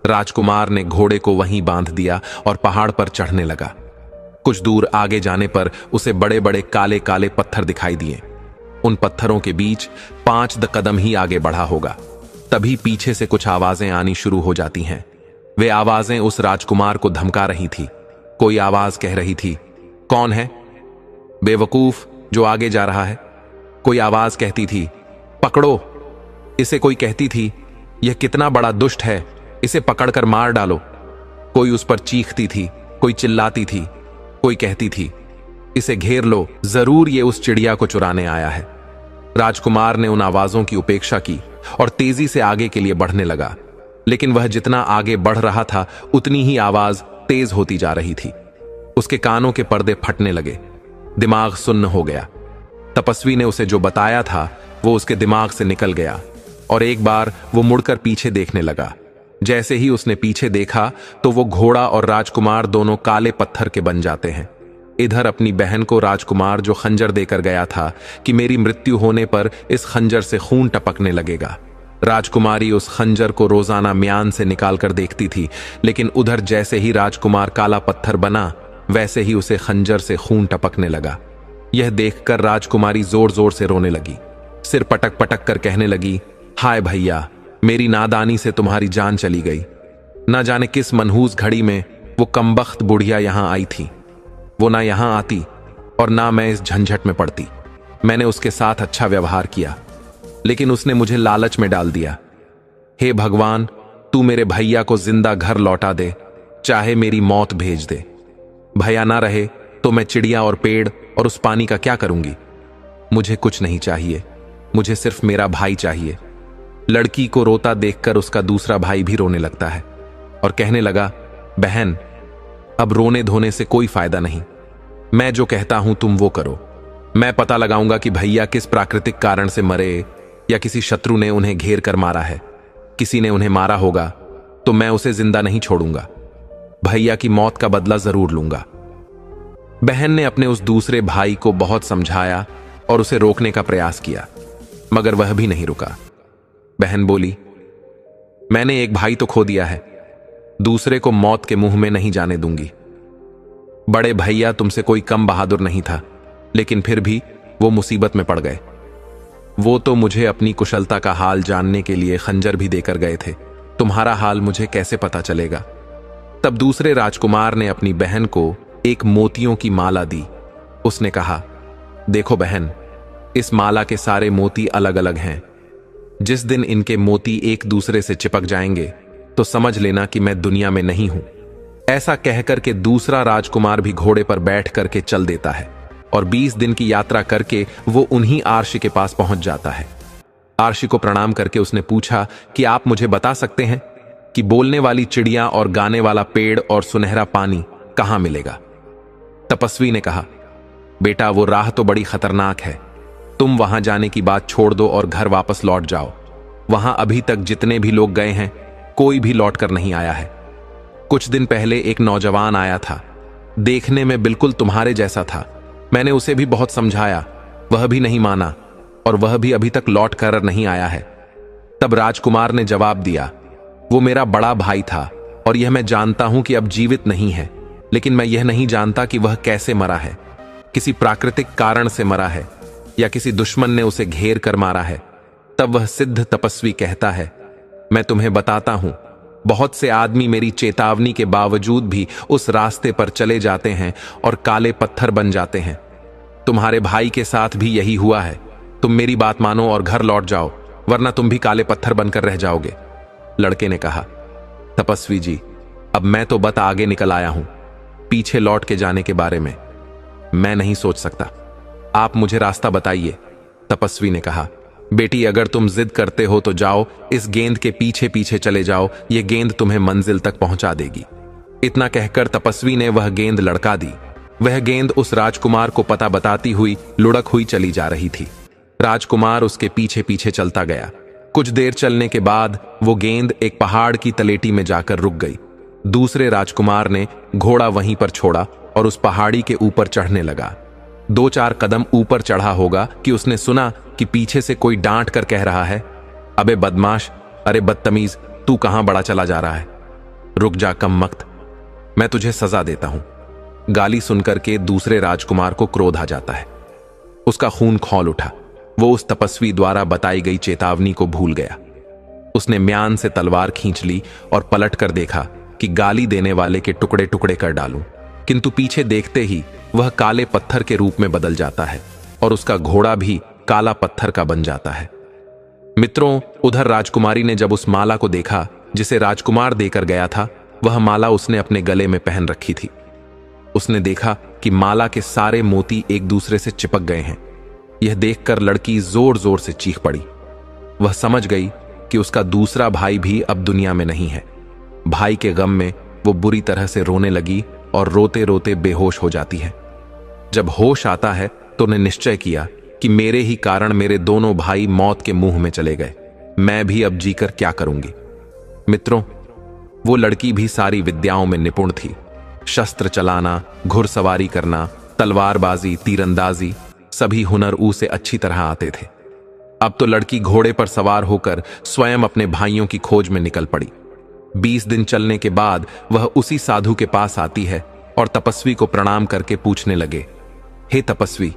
राजकुमार ने घोड़े को वहीं बांध दिया और पहाड़ पर चढ़ने लगा। कुछ दूर आगे जाने पर उसे बड़े बड़े काले काले पत्थर दिखाई दिए। उन पत्थरों के बीच 5 कदम ही आगे बढ़ा होगा, तभी पीछे से कुछ आवाजें आनी शुरू हो जाती हैं। वे आवाजें उस राजकुमार को धमका रही थी। कोई आवाज कह रही थी, कौन है बेवकूफ जो आगे जा रहा है? कोई आवाज कहती थी, पकड़ो इसे। कोई कहती थी, यह कितना बड़ा दुष्ट है, इसे पकड़कर मार डालो। कोई उस पर चीखती थी, कोई चिल्लाती थी, कोई कहती थी, इसे घेर लो, जरूर ये उस चिड़िया को चुराने आया है। राजकुमार ने उन आवाजों की उपेक्षा की और तेजी से आगे के लिए बढ़ने लगा, लेकिन वह जितना आगे बढ़ रहा था उतनी ही आवाज तेज होती जा रही थी। उसके कानों के पर्दे फटने लगे, दिमाग सुन्न हो गया। तपस्वी ने उसे जो बताया था वो उसके दिमाग से निकल गया और एक बार वो मुड़कर पीछे देखने लगा। जैसे ही उसने पीछे देखा तो वो घोड़ा और राजकुमार दोनों काले पत्थर के बन जाते हैं। इधर अपनी बहन को राजकुमार जो खंजर देकर गया था कि मेरी मृत्यु होने पर इस खंजर से खून टपकने लगेगा। राजकुमारी उस खंजर को रोजाना म्यान से निकालकर देखती थी, लेकिन उधर जैसे ही राजकुमार काला पत्थर बना वैसे ही उसे खंजर से खून टपकने लगा। यह देखकर राजकुमारी जोर जोर से रोने लगी, सिर पटक पटक कर कहने लगी, हाय भैया, मेरी नादानी से तुम्हारी जान चली गई। ना जाने किस मनहूस घड़ी में वो कमबख्त बुढ़िया यहां आई थी। वो ना यहां आती और ना मैं इस झंझट में पड़ती। मैंने उसके साथ अच्छा व्यवहार किया, लेकिन उसने मुझे लालच में डाल दिया। हे भगवान, तू मेरे भैया को जिंदा घर लौटा दे, चाहे मेरी मौत भेज दे। भैया ना रहे तो मैं चिड़िया और पेड़ और उस पानी का क्या करूंगी? मुझे कुछ नहीं चाहिए, मुझे सिर्फ मेरा भाई चाहिए। लड़की को रोता देखकर उसका दूसरा भाई भी रोने लगता है और कहने लगा, बहन, अब रोने धोने से कोई फायदा नहीं। मैं जो कहता हूं तुम वो करो। मैं पता लगाऊंगा कि भैया किस प्राकृतिक कारण से मरे, या किसी शत्रु ने उन्हें घेर कर मारा है। किसी ने उन्हें मारा होगा तो मैं उसे जिंदा नहीं छोड़ूंगा। भैया की मौत का बदला जरूर लूंगा। बहन ने अपने उस दूसरे भाई को बहुत समझाया और उसे रोकने का प्रयास किया, मगर वह भी नहीं रुका। बहन बोली, मैंने एक भाई तो खो दिया है, दूसरे को मौत के मुंह में नहीं जाने दूंगी। बड़े भैया तुमसे कोई कम बहादुर नहीं था, लेकिन फिर भी वो मुसीबत में पड़ गए। वो तो मुझे अपनी कुशलता का हाल जानने के लिए खंजर भी देकर गए थे। तुम्हारा हाल मुझे कैसे पता चलेगा? तब दूसरे राजकुमार ने अपनी बहन को एक मोतियों की माला दी। उसने कहा, देखो बहन, इस माला के सारे मोती अलग अलग हैं। जिस दिन इनके मोती एक दूसरे से चिपक जाएंगे तो समझ लेना कि मैं दुनिया में नहीं हूं। ऐसा कहकर के दूसरा राजकुमार भी घोड़े पर बैठ करके चल देता है और 20 दिन की यात्रा करके वो उन्हीं आर्षि के पास पहुंच जाता है। आर्षि को प्रणाम करके उसने पूछा कि आप मुझे बता सकते हैं कि बोलने वाली चिड़िया और गाने वाला पेड़ और सुनहरा पानी कहां मिलेगा? तपस्वी ने कहा, बेटा, वो राह तो बड़ी खतरनाक है। तुम वहां जाने की बात छोड़ दो और घर वापस लौट जाओ। वहां अभी तक जितने भी लोग गए हैं कोई भी लौट कर नहीं आया है। कुछ दिन पहले एक नौजवान आया था, देखने में बिल्कुल तुम्हारे जैसा था। मैंने उसे भी बहुत समझाया, वह भी नहीं माना और वह भी अभी तक लौट कर नहीं आया है। तब राजकुमार ने जवाब दिया, वो मेरा बड़ा भाई था और यह मैं जानता हूं कि अब जीवित नहीं है, लेकिन मैं यह नहीं जानता कि वह कैसे मरा है। किसी प्राकृतिक कारण से मरा है या किसी दुश्मन ने उसे घेर कर मारा है। तब वह सिद्ध तपस्वी कहता है, मैं तुम्हें बताता हूं, बहुत से आदमी मेरी चेतावनी के बावजूद भी उस रास्ते पर चले जाते हैं और काले पत्थर बन जाते हैं। तुम्हारे भाई के साथ भी यही हुआ है। तुम मेरी बात मानो और घर लौट जाओ, वरना तुम भी काले पत्थर बनकर रह जाओगे। लड़के ने कहा, तपस्वी जी, अब मैं तो बत आगे निकल आया हूं, पीछे लौट के जाने के बारे में मैं नहीं सोच सकता। आप मुझे रास्ता बताइए। तपस्वी ने कहा, बेटी, अगर तुम जिद करते हो तो जाओ, इस गेंद के पीछे पीछे चले जाओ, यह गेंद तुम्हें मंजिल तक पहुंचा देगी। इतना कहकर तपस्वी ने वह गेंद लड़का दी। वह गेंद उस राजकुमार को पता बताती हुई लुढ़क हुई चली जा रही थी। राजकुमार उसके पीछे पीछे चलता गया। कुछ देर चलने के बाद वो गेंद एक पहाड़ की तलेटी में जाकर रुक गई। दूसरे राजकुमार ने घोड़ा वहीं पर छोड़ा और उस पहाड़ी के ऊपर चढ़ने लगा। 2-4 कदम ऊपर चढ़ा होगा कि उसने सुना कि पीछे से कोई डांट कर कह रहा है, अबे बदमाश, अरे बदतमीज, तू कहां बड़ा चला जा रहा है? रुक जा कमबख्त, मैं तुझे सजा देता हूं। गाली सुनकर के दूसरे राजकुमार को क्रोध आ जाता है। उसका खून खौल उठा। वो उस तपस्वी द्वारा बताई गई चेतावनी को भूल गया। उसने म्यान से तलवार खींच ली और पलट कर देखा कि गाली देने वाले के टुकड़े टुकड़े कर डालूं, किंतु पीछे देखते ही वह काले पत्थर के रूप में बदल जाता है और उसका घोड़ा भी काला पत्थर का बन जाता है। मित्रों, उधर राजकुमारी ने जब उस माला को देखा जिसे राजकुमार देकर गया था, वह माला उसने अपने गले में पहन रखी थी। उसने देखा कि माला के सारे मोती एक दूसरे से चिपक गए हैं। यह देखकर लड़की जोर जोर से चीख पड़ी। वह समझ गई कि उसका दूसरा भाई भी अब दुनिया में नहीं है। भाई के गम में वो बुरी तरह से रोने लगी और रोते रोते बेहोश हो जाती है। जब होश आता है तो उन्हें निश्चय किया कि मेरे ही कारण मेरे दोनों भाई मौत के मुंह में चले गए। मैं भी अब जीकर क्या करूंगी। मित्रों, वो लड़की भी सारी विद्याओं में निपुण थी। शस्त्र चलाना, घुड़सवारी करना, तलवारबाजी, तीरंदाजी, सभी हुनर उसे अच्छी तरह आते थे। अब तो लड़की घोड़े पर सवार होकर स्वयं अपने भाइयों की खोज में निकल पड़ी। 20 दिन चलने के बाद वह उसी साधु के पास आती है और तपस्वी को प्रणाम करके पूछने लगे, हे तपस्वी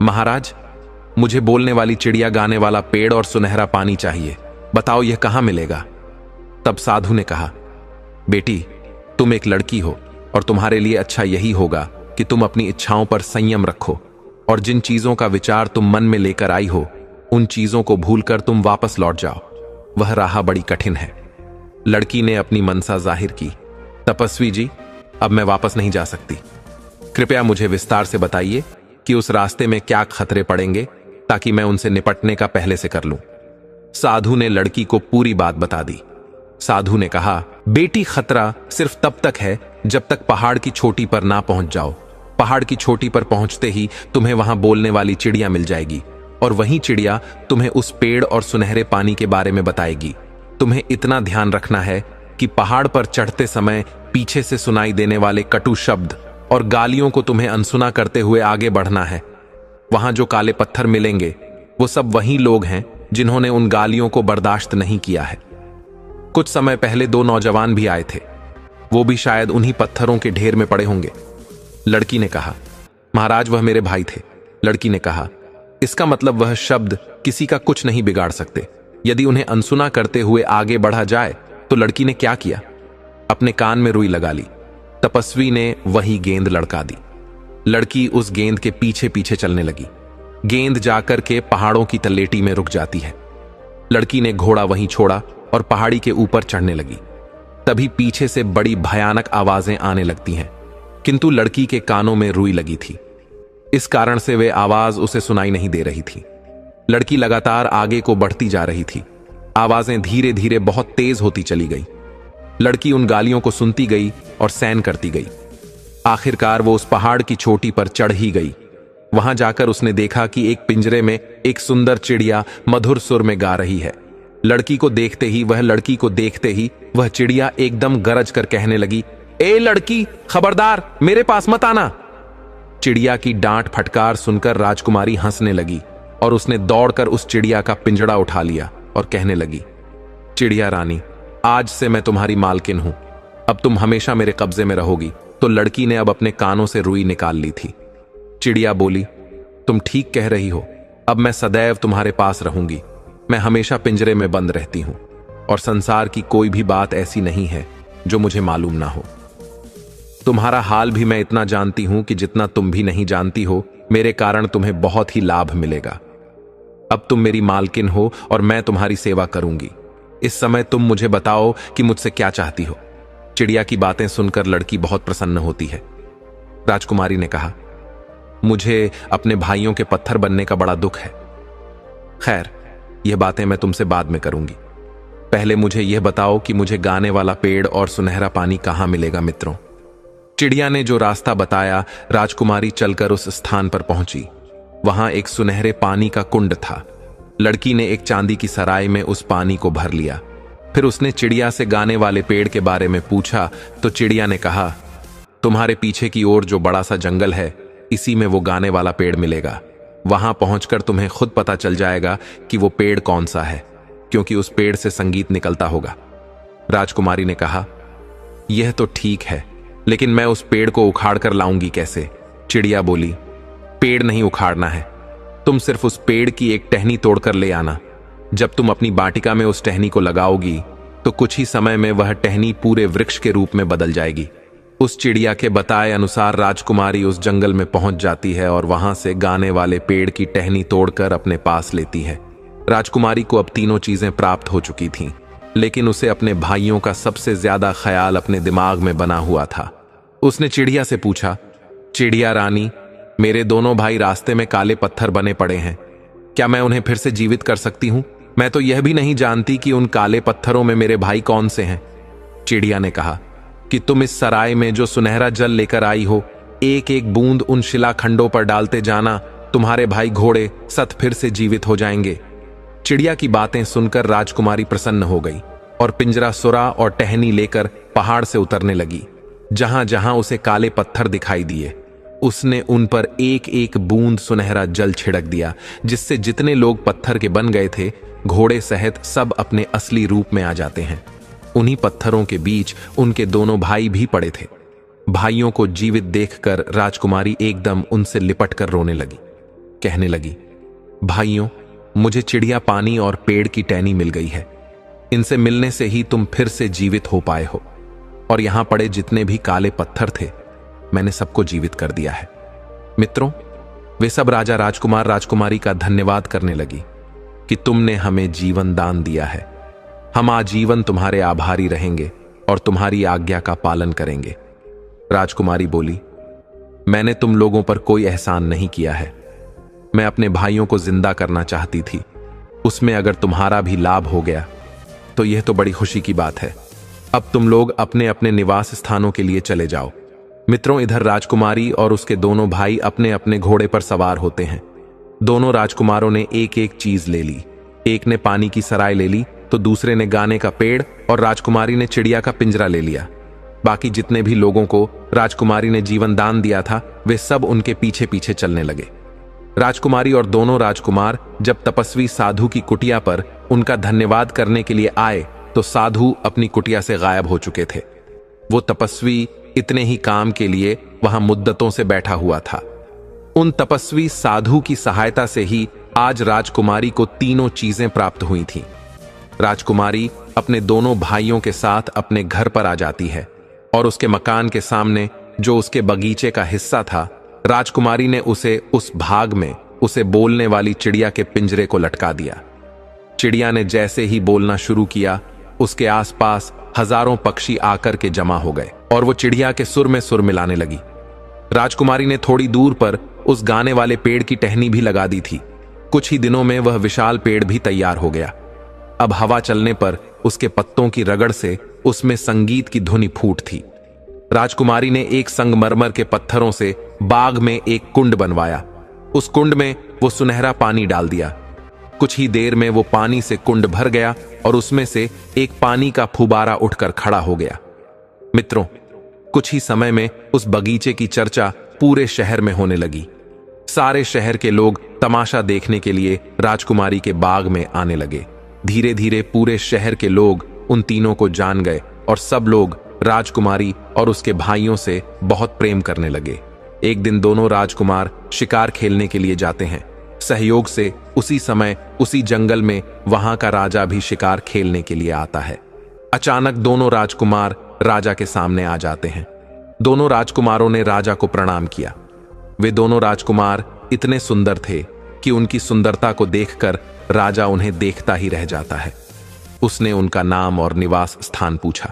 महाराज, मुझे बोलने वाली चिड़िया, गाने वाला पेड़ और सुनहरा पानी चाहिए। बताओ यह कहां मिलेगा। तब साधु ने कहा, बेटी, तुम एक लड़की हो और तुम्हारे लिए अच्छा यही होगा कि तुम अपनी इच्छाओं पर संयम रखो और जिन चीजों का विचार तुम मन में लेकर आई हो उन चीजों को भूलकर तुम वापस लौट जाओ। वह राह बड़ी कठिन है। लड़की ने अपनी मनसा जाहिर की। तपस्वी जी, अब मैं वापस नहीं जा सकती। कृपया मुझे विस्तार से बताइए कि उस रास्ते में क्या खतरे पड़ेंगे ताकि मैं उनसे निपटने का पहले से कर लूं। साधु ने लड़की को पूरी बात बता दी। साधु ने कहा, बेटी, खतरा सिर्फ तब तक है जब तक पहाड़ की चोटी पर ना पहुंच जाओ। पहाड़ की चोटी पर पहुंचते ही तुम्हें वहां बोलने वाली चिड़िया मिल जाएगी और वही चिड़िया तुम्हें उस पेड़ और सुनहरे पानी के बारे में बताएगी। तुम्हें इतना ध्यान रखना है कि पहाड़ पर चढ़ते समय पीछे से सुनाई देने वाले कटु शब्द और गालियों को तुम्हें अनसुना करते हुए आगे बढ़ना है। वहां जो काले पत्थर मिलेंगे वो सब वही लोग हैं जिन्होंने उन गालियों को बर्दाश्त नहीं किया है। कुछ समय पहले 2 नौजवान भी आए थे, वो भी शायद उन्हीं पत्थरों के ढेर में पड़े होंगे। लड़की ने कहा, महाराज, वह मेरे भाई थे। लड़की ने कहा, इसका मतलब वह शब्द किसी का कुछ नहीं बिगाड़ सकते। यदि उन्हें अनसुना करते हुए आगे बढ़ा जाए तो लड़की ने क्या किया, अपने कान में रुई लगा ली। तपस्वी ने वही गेंद लड़का दी। लड़की उस गेंद के पीछे पीछे चलने लगी। गेंद जाकर के पहाड़ों की तलेटी में रुक जाती है। लड़की ने घोड़ा वहीं छोड़ा और पहाड़ी के ऊपर चढ़ने लगी। तभी पीछे से बड़ी भयानक आवाजें आने लगती हैं, किंतु लड़की के कानों में रुई लगी थी। इस कारण से वे आवाज उसे सुनाई नहीं दे रही थी। लड़की लगातार आगे को बढ़ती जा रही थी। आवाजें धीरे धीरे बहुत तेज होती चली गई। लड़की उन गालियों को सुनती गई और सहन करती गई। आखिरकार वो उस पहाड़ की चोटी पर चढ़ ही गई। वहां जाकर उसने देखा कि एक पिंजरे में एक सुंदर चिड़िया मधुर सुर में गा रही है। लड़की को देखते ही वह चिड़िया एकदम गरज कर कहने लगी, ए लड़की, खबरदार, मेरे पास मत आना। चिड़िया की डांट फटकार सुनकर राजकुमारी हंसने लगी और उसने दौड़कर उस चिड़िया का पिंजड़ा उठा लिया और कहने लगी, चिड़िया रानी, आज से मैं तुम्हारी मालकिन हूं। अब तुम हमेशा मेरे कब्जे में रहोगी। तो लड़की ने अब अपने कानों से रुई निकाल ली थी। चिड़िया बोली, तुम ठीक कह रही हो। अब मैं सदैव तुम्हारे पास रहूंगी। मैं हमेशा पिंजरे में बंद रहती हूं और संसार की कोई भी बात ऐसी नहीं है जो मुझे मालूम ना हो। तुम्हारा हाल भी मैं इतना जानती हूं कि जितना तुम भी नहीं जानती हो। मेरे कारण तुम्हें बहुत ही लाभ मिलेगा। अब तुम मेरी मालकिन हो और मैं तुम्हारी सेवा करूंगी। इस समय तुम मुझे बताओ कि मुझसे क्या चाहती हो। चिड़िया की बातें सुनकर लड़की बहुत प्रसन्न होती है। राजकुमारी ने कहा, मुझे अपने भाइयों के पत्थर बनने का बड़ा दुख है। खैर, यह बातें मैं तुमसे बाद में करूंगी। पहले मुझे यह बताओ कि मुझे गाने वाला पेड़ और सुनहरा पानी कहां मिलेगा। मित्रों, चिड़िया ने जो रास्ता बताया, राजकुमारी चलकर उस स्थान पर पहुंची। वहां एक सुनहरे पानी का कुंड था। लड़की ने एक चांदी की सराय में उस पानी को भर लिया। फिर उसने चिड़िया से गाने वाले पेड़ के बारे में पूछा तो चिड़िया ने कहा, तुम्हारे पीछे की ओर जो बड़ा सा जंगल है, इसी में वो गाने वाला पेड़ मिलेगा। वहां पहुंचकर तुम्हें खुद पता चल जाएगा कि वो पेड़ कौन सा है, क्योंकि उस पेड़ से संगीत निकलता होगा। राजकुमारी ने कहा, यह तो ठीक है, लेकिन मैं उस पेड़ को उखाड़ कर लाऊंगी कैसे। चिड़िया बोली, पेड़ नहीं उखाड़ना है, तुम सिर्फ उस पेड़ की एक टहनी तोड़कर ले आना। जब तुम अपनी बाटिका में उस टहनी को लगाओगी तो कुछ ही समय में वह टहनी पूरे वृक्ष के रूप में बदल जाएगी। उस चिड़िया के बताए अनुसार राजकुमारी उस जंगल में पहुंच जाती है और वहां से गाने वाले पेड़ की टहनी तोड़कर अपने पास लेती है। राजकुमारी को अब तीनों चीजें प्राप्त हो चुकी थीं, लेकिन उसे अपने भाइयों का सबसे ज्यादा ख्याल अपने दिमाग में बना हुआ था। उसने चिड़िया से पूछा, चिड़िया रानी, मेरे दोनों भाई रास्ते में काले पत्थर बने पड़े हैं, क्या मैं उन्हें फिर से जीवित कर सकती हूं? मैं तो यह भी नहीं जानती कि उन काले पत्थरों में मेरे भाई कौन से हैं। चिड़िया ने कहा कि तुम इस सराय में जो सुनहरा जल लेकर आई हो, एक एक बूंद उन शिलाखंडों पर डालते जाना, तुम्हारे भाई घोड़े सत फिर से जीवित हो जाएंगे। चिड़िया की बातें सुनकर राजकुमारी प्रसन्न हो गई और पिंजरा सुरा और टहनी लेकर पहाड़ से उतरने लगी। जहां जहां उसे काले पत्थर दिखाई दिए, उसने उन पर एक एक बूंद सुनहरा जल छिड़क दिया, जिससे जितने लोग पत्थर के बन गए थे, घोड़े सहित सब अपने असली रूप में आ जाते हैं। उन्हीं पत्थरों के बीच उनके दोनों भाई भी पड़े थे। भाइयों को जीवित देखकर राजकुमारी एकदम उनसे लिपटकर रोने लगी। कहने लगी, भाइयों, मुझे चिड़िया पानी और पेड़ की टहनी मिल गई है। इनसे मिलने से ही तुम फिर से जीवित हो पाए हो, और यहां पड़े जितने भी काले पत्थर थे, मैंने सबको जीवित कर दिया है। मित्रों, वे सब राजा राजकुमार राजकुमारी का धन्यवाद करने लगी कि तुमने हमें जीवन दान दिया है। हम आजीवन तुम्हारे आभारी रहेंगे और तुम्हारी आज्ञा का पालन करेंगे। राजकुमारी बोली, मैंने तुम लोगों पर कोई एहसान नहीं किया है। मैं अपने भाइयों को जिंदा करना चाहती थी। उसमें अगर तुम्हारा भी लाभ हो गया तो यह तो बड़ी खुशी की बात है। अब तुम लोग अपने अपने निवास स्थानों के लिए चले जाओ। मित्रों, इधर राजकुमारी और उसके दोनों भाई अपने अपने घोड़े पर सवार होते हैं। दोनों राजकुमारों ने एक एक चीज ले ली। एक ने पानी की सराय ले ली तो दूसरे ने गाने का पेड़ और राजकुमारी ने चिड़िया का पिंजरा ले लिया। बाकी जितने भी लोगों को राजकुमारी ने जीवन दान दिया था, वे सब उनके पीछे पीछे चलने लगे। राजकुमारी और दोनों राजकुमार जब तपस्वी साधु की कुटिया पर उनका धन्यवाद करने के लिए आए तो साधु अपनी कुटिया से गायब हो चुके थे। वो तपस्वी इतने ही काम के लिए वहां मुद्दतों से बैठा हुआ था। उन तपस्वी साधु की सहायता से ही आज राजकुमारी को तीनों चीजें प्राप्त हुई थीं। राजकुमारी अपने दोनों भाइयों के साथ अपने घर पर आ जाती है और उसके मकान के सामने जो उसके बगीचे का हिस्सा था, राजकुमारी ने उसे उस भाग में उसे बोलने वाली चिड़िया के पिंजरे को लटका दिया। चिड़िया ने जैसे ही बोलना शुरू किया, उसके आसपास हजारों पक्षी आकर के जमा हो गए और वो चिड़िया के सुर में सुर मिलाने लगी। राजकुमारी ने थोड़ी दूर पर उस गाने वाले पेड़ की टहनी भी लगा दी थी। कुछ ही दिनों में वह विशाल पेड़ भी तैयार हो गया। अब हवा चलने पर उसके पत्तों की रगड़ से उसमें संगीत की धुनी फूट थी। राजकुमारी ने एक संगमरमर के पत्थरों से बाग में एक कुंड बनवाया। उस कुंड में वो सुनहरा पानी डाल दिया। कुछ ही देर में वो पानी से कुंड भर गया और उसमें से एक पानी का फुबारा उठकर खड़ा हो गया। मित्रों, कुछ ही समय में उस बगीचे की चर्चा पूरे शहर में होने लगी। सारे शहर के लोग तमाशा देखने के लिए राजकुमारी के बाग में आने लगे। धीरे धीरे पूरे शहर के लोग उन तीनों को जान गए और सब लोग राजकुमारी और उसके भाइयों से बहुत प्रेम करने लगे। एक दिन दोनों राजकुमार शिकार खेलने के लिए जाते हैं। सहयोग से उसी समय उसी जंगल में वहां का राजा भी शिकार खेलने के लिए आता है। अचानक दोनों राजकुमार राजा के सामने आ जाते हैं। दोनों राजकुमारों ने राजा को प्रणाम किया। वे दोनों राजकुमार इतने सुंदर थे कि उनकी सुंदरता को देखकर राजा उन्हें देखता ही रह जाता है। उसने उनका नाम और निवास स्थान पूछा।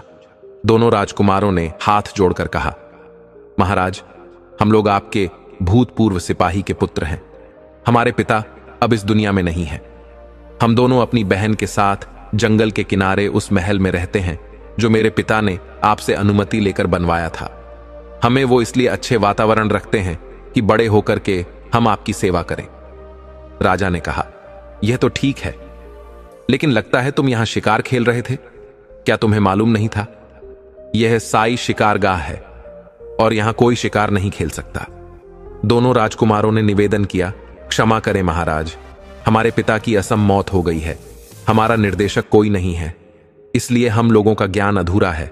दोनों राजकुमारों ने हाथ जोड़कर कहा, महाराज, हम लोग आपके भूतपूर्व सिपाही के पुत्र हैं। हमारे पिता अब इस दुनिया में नहीं है। हम दोनों अपनी बहन के साथ जंगल के किनारे उस महल में रहते हैं जो मेरे पिता ने आपसे अनुमति लेकर बनवाया था। हमें वो इसलिए अच्छे वातावरण रखते हैं कि बड़े होकर के हम आपकी सेवा करें। राजा ने कहा, यह तो ठीक है, लेकिन लगता है तुम यहां शिकार खेल रहे थे। क्या तुम्हें मालूम नहीं था? यह साई शिकारगाह है और यहां कोई शिकार नहीं खेल सकता। दोनों राजकुमारों ने निवेदन किया, क्षमा करें महाराज, हमारे पिता की असम मौत हो गई है। हमारा निर्देशक कोई नहीं है, इसलिए हम लोगों का ज्ञान अधूरा है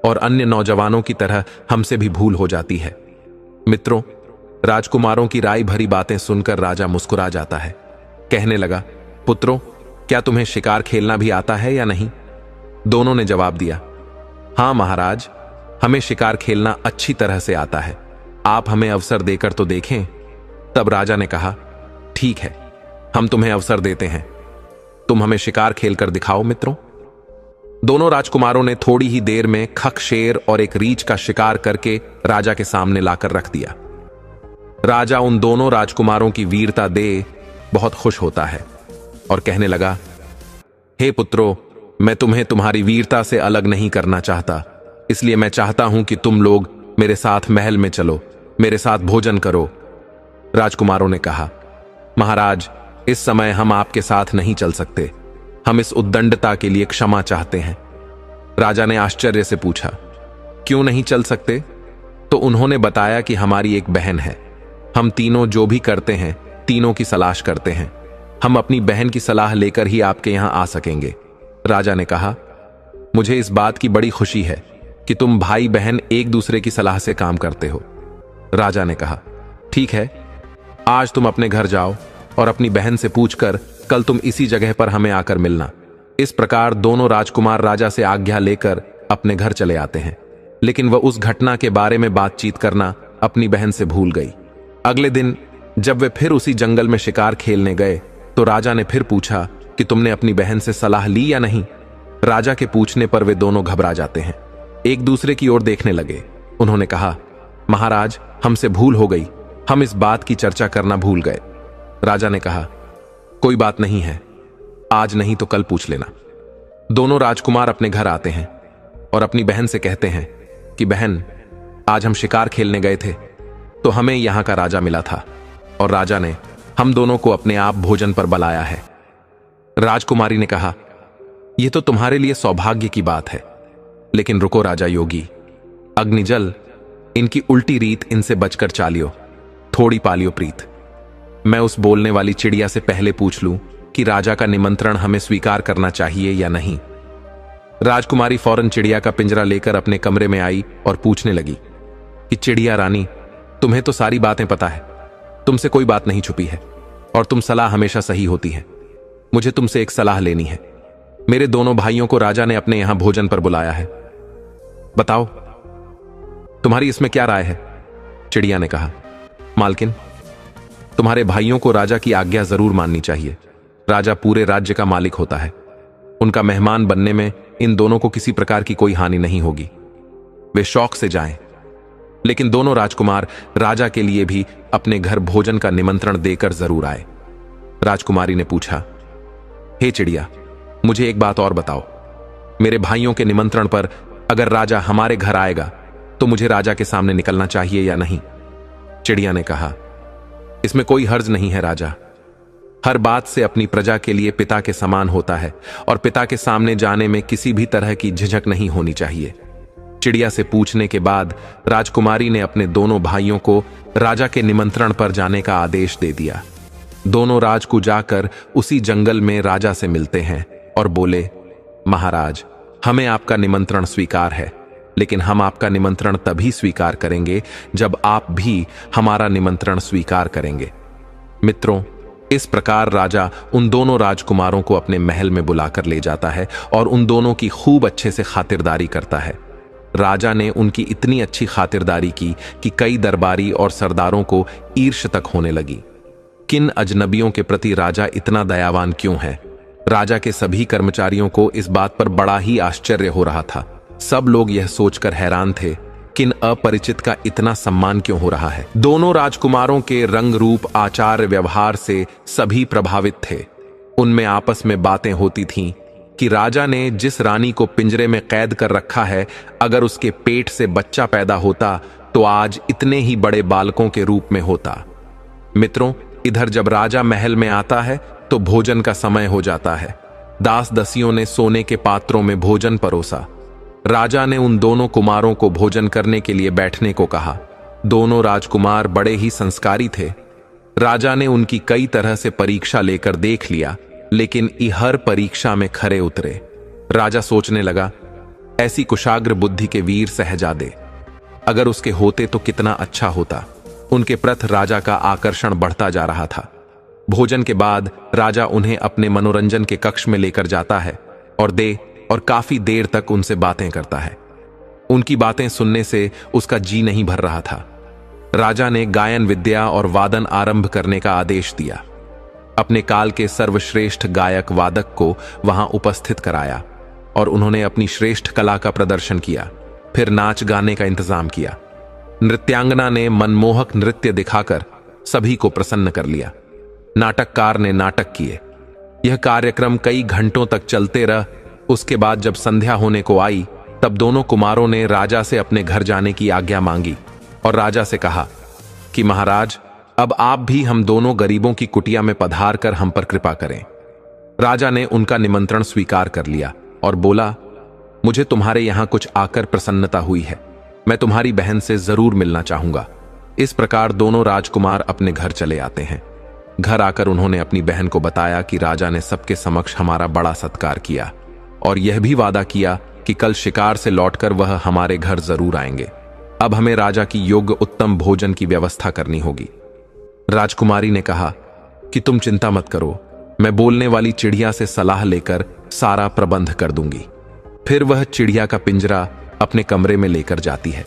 और अन्य नौजवानों की तरह हमसे भी भूल हो जाती है। मित्रों, राजकुमारों की राय भरी बातें सुनकर राजा मुस्कुरा जाता है। कहने लगा, पुत्रों, क्या तुम्हें शिकार खेलना भी आता है या नहीं? दोनों ने जवाब दिया, हाँ महाराज, हमें शिकार खेलना अच्छी तरह से आता है। आप हमें अवसर देकर तो देखें। तब राजा ने कहा, ठीक है, हम तुम्हें अवसर देते हैं। तुम हमें शिकार खेलकर दिखाओ मित्रों। दोनों राजकुमारों ने थोड़ी ही देर में खक, शेर और एक रीछ का शिकार करके राजा के सामने लाकर रख दिया। राजा उन दोनों राजकुमारों की वीरता दे बहुत खुश होता है और कहने लगा, हे पुत्रों, मैं तुम्हें तुम्हारी वीरता से अलग नहीं करना चाहता, इसलिए मैं चाहता हूं कि तुम लोग मेरे साथ महल में चलो, मेरे साथ भोजन करो। राजकुमारों ने कहा, महाराज, इस समय हम आपके साथ नहीं चल सकते। हम इस उद्दंडता के लिए क्षमा चाहते हैं। राजा ने आश्चर्य से पूछा, क्यों नहीं चल सकते? तो उन्होंने बताया कि हमारी एक बहन है। हम तीनों जो भी करते हैं, तीनों की सलाह करते हैं। हम अपनी बहन की सलाह लेकर ही आपके यहां आ सकेंगे। राजा ने कहा, मुझे इस बात की बड़ी खुशी है कि तुम भाई बहन एक दूसरे की सलाह से काम करते हो। राजा ने कहा, ठीक है, आज तुम अपने घर जाओ और अपनी बहन से पूछकर कल तुम इसी जगह पर हमें आकर मिलना। इस प्रकार दोनों राजकुमार राजा से आज्ञा लेकर अपने घर चले आते हैं, लेकिन वह उस घटना के बारे में बातचीत करना अपनी बहन से भूल गई। अगले दिन जब वे फिर उसी जंगल में शिकार खेलने गए तो राजा ने फिर पूछा कि तुमने अपनी बहन से सलाह ली या नहीं? राजा के पूछने पर वे दोनों घबरा जाते हैं, एक दूसरे की ओर देखने लगे। उन्होंने कहा, महाराज, हमसे भूल हो गई, हम इस बात की चर्चा करना भूल गए। राजा ने कहा, कोई बात नहीं है, आज नहीं तो कल पूछ लेना। दोनों राजकुमार अपने घर आते हैं और अपनी बहन से कहते हैं कि बहन, आज हम शिकार खेलने गए थे तो हमें यहां का राजा मिला था और राजा ने हम दोनों को अपने आप भोजन पर बुलाया है। राजकुमारी ने कहा, यह तो तुम्हारे लिए सौभाग्य की बात है, लेकिन रुको राजा योगी, अग्निजल, इनकी उल्टी रीत इनसे बचकर चालियो, थोड़ी पालियो प्रीत। मैं उस बोलने वाली चिड़िया से पहले पूछ लूं कि राजा का निमंत्रण हमें स्वीकार करना चाहिए या नहीं। राजकुमारी फौरन चिड़िया का पिंजरा लेकर अपने कमरे में आई और पूछने लगी कि चिड़िया रानी, तुम्हें तो सारी बातें पता है, तुमसे कोई बात नहीं छुपी है और तुम सलाह हमेशा सही होती है। मुझे तुमसे एक सलाह लेनी है। मेरे दोनों भाइयों को राजा ने अपने यहां भोजन पर बुलाया है, बताओ तुम्हारी इसमें क्या राय है? चिड़िया ने कहा, मालकिन, तुम्हारे भाइयों को राजा की आज्ञा जरूर माननी चाहिए। राजा पूरे राज्य का मालिक होता है, उनका मेहमान बनने में इन दोनों को किसी प्रकार की कोई हानि नहीं होगी। वे शौक से जाएं। लेकिन दोनों राजकुमार राजा के लिए भी अपने घर भोजन का निमंत्रण देकर जरूर आए। राजकुमारी ने पूछा, हे चिड़िया, मुझे एक बात और बताओ, मेरे भाइयों के निमंत्रण पर अगर राजा हमारे घर आएगा तो मुझे राजा के सामने निकलना चाहिए या नहीं? चिड़िया ने कहा, इसमें कोई हर्ज नहीं है राजा। हर बात से अपनी प्रजा के लिए पिता के समान होता है और पिता के सामने जाने में किसी भी तरह की झिझक नहीं होनी चाहिए। चिड़िया से पूछने के बाद राजकुमारी ने अपने दोनों भाइयों को राजा के निमंत्रण पर जाने का आदेश दे दिया। दोनों राजकू जाकर उसी जंगल में राजा से मिलते हैं और बोले, महाराज, हमें आपका निमंत्रण स्वीकार है, लेकिन हम आपका निमंत्रण तभी स्वीकार करेंगे जब आप भी हमारा निमंत्रण स्वीकार करेंगे। मित्रों, इस प्रकार राजा उन दोनों राजकुमारों को अपने महल में बुलाकर ले जाता है और उन दोनों की खूब अच्छे से खातिरदारी करता है। राजा ने उनकी इतनी अच्छी खातिरदारी की कि कई दरबारी और सरदारों को ईर्ष्या तक होने लगी। किन अजनबियों के प्रति राजा इतना दयावान क्यों है? राजा के सभी कर्मचारियों को इस बात पर बड़ा ही आश्चर्य हो रहा था। सब लोग यह सोचकर हैरान थे, किन अपरिचित का इतना सम्मान क्यों हो रहा है। दोनों राजकुमारों के रंग, रूप, आचार, व्यवहार से सभी प्रभावित थे। उनमें आपस में बातें होती थीं कि राजा ने जिस रानी को पिंजरे में कैद कर रखा है, अगर उसके पेट से बच्चा पैदा होता तो आज इतने ही बड़े बालकों के रूप में होता। मित्रों, इधर जब राजा महल में आता है तो भोजन का समय हो जाता है। दास दसियों ने सोने के पात्रों में भोजन परोसा। राजा ने उन दोनों कुमारों को भोजन करने के लिए बैठने को कहा। दोनों राजकुमार बड़े ही संस्कारी थे। राजा ने उनकी कई तरह से परीक्षा लेकर देख लिया, लेकिन हर परीक्षा में खरे उतरे। राजा सोचने लगा, ऐसी कुशाग्र बुद्धि के वीर शहजादे अगर उसके होते तो कितना अच्छा होता। उनके प्रति राजा का आकर्षण बढ़ता जा रहा था। भोजन के बाद राजा उन्हें अपने मनोरंजन के कक्ष में लेकर जाता है और काफी देर तक उनसे बातें करता है। उनकी बातें सुनने से उसका जी नहीं भर रहा था। राजा ने गायन विद्या और वादन आरंभ करने का आदेश दिया। अपने काल के सर्वश्रेष्ठ गायक वादक को वहां उपस्थित कराया और उन्होंने अपनी श्रेष्ठ कला का प्रदर्शन किया। फिर नाच गाने का इंतजाम किया। नृत्यांगना ने मनमोहक नृत्य दिखाकर सभी को प्रसन्न कर लिया। नाटककार ने नाटक किए। यह कार्यक्रम कई घंटों तक चलते रह। उसके बाद जब संध्या होने को आई तब दोनों कुमारों ने राजा से अपने घर जाने की आज्ञा मांगी और राजा से कहा कि महाराज, अब आप भी हम दोनों गरीबों की कुटिया में पधार कर हम पर कृपा करें। राजा ने उनका निमंत्रण स्वीकार कर लिया और बोला, मुझे तुम्हारे यहां कुछ आकर प्रसन्नता हुई है। मैं तुम्हारी बहन से जरूर मिलना चाहूंगा। इस प्रकार दोनों राजकुमार अपने घर चले आते हैं। घर आकर उन्होंने अपनी बहन को बताया कि राजा ने सबके समक्ष हमारा बड़ा सत्कार किया और यह भी वादा किया कि कल शिकार से लौटकर वह हमारे घर जरूर आएंगे। अब हमें राजा की योग्य उत्तम भोजन की व्यवस्था करनी होगी। राजकुमारी ने कहा कि तुम चिंता मत करो, मैं बोलने वाली चिड़िया से सलाह लेकर सारा प्रबंध कर दूंगी। फिर वह चिड़िया का पिंजरा अपने कमरे में लेकर जाती है।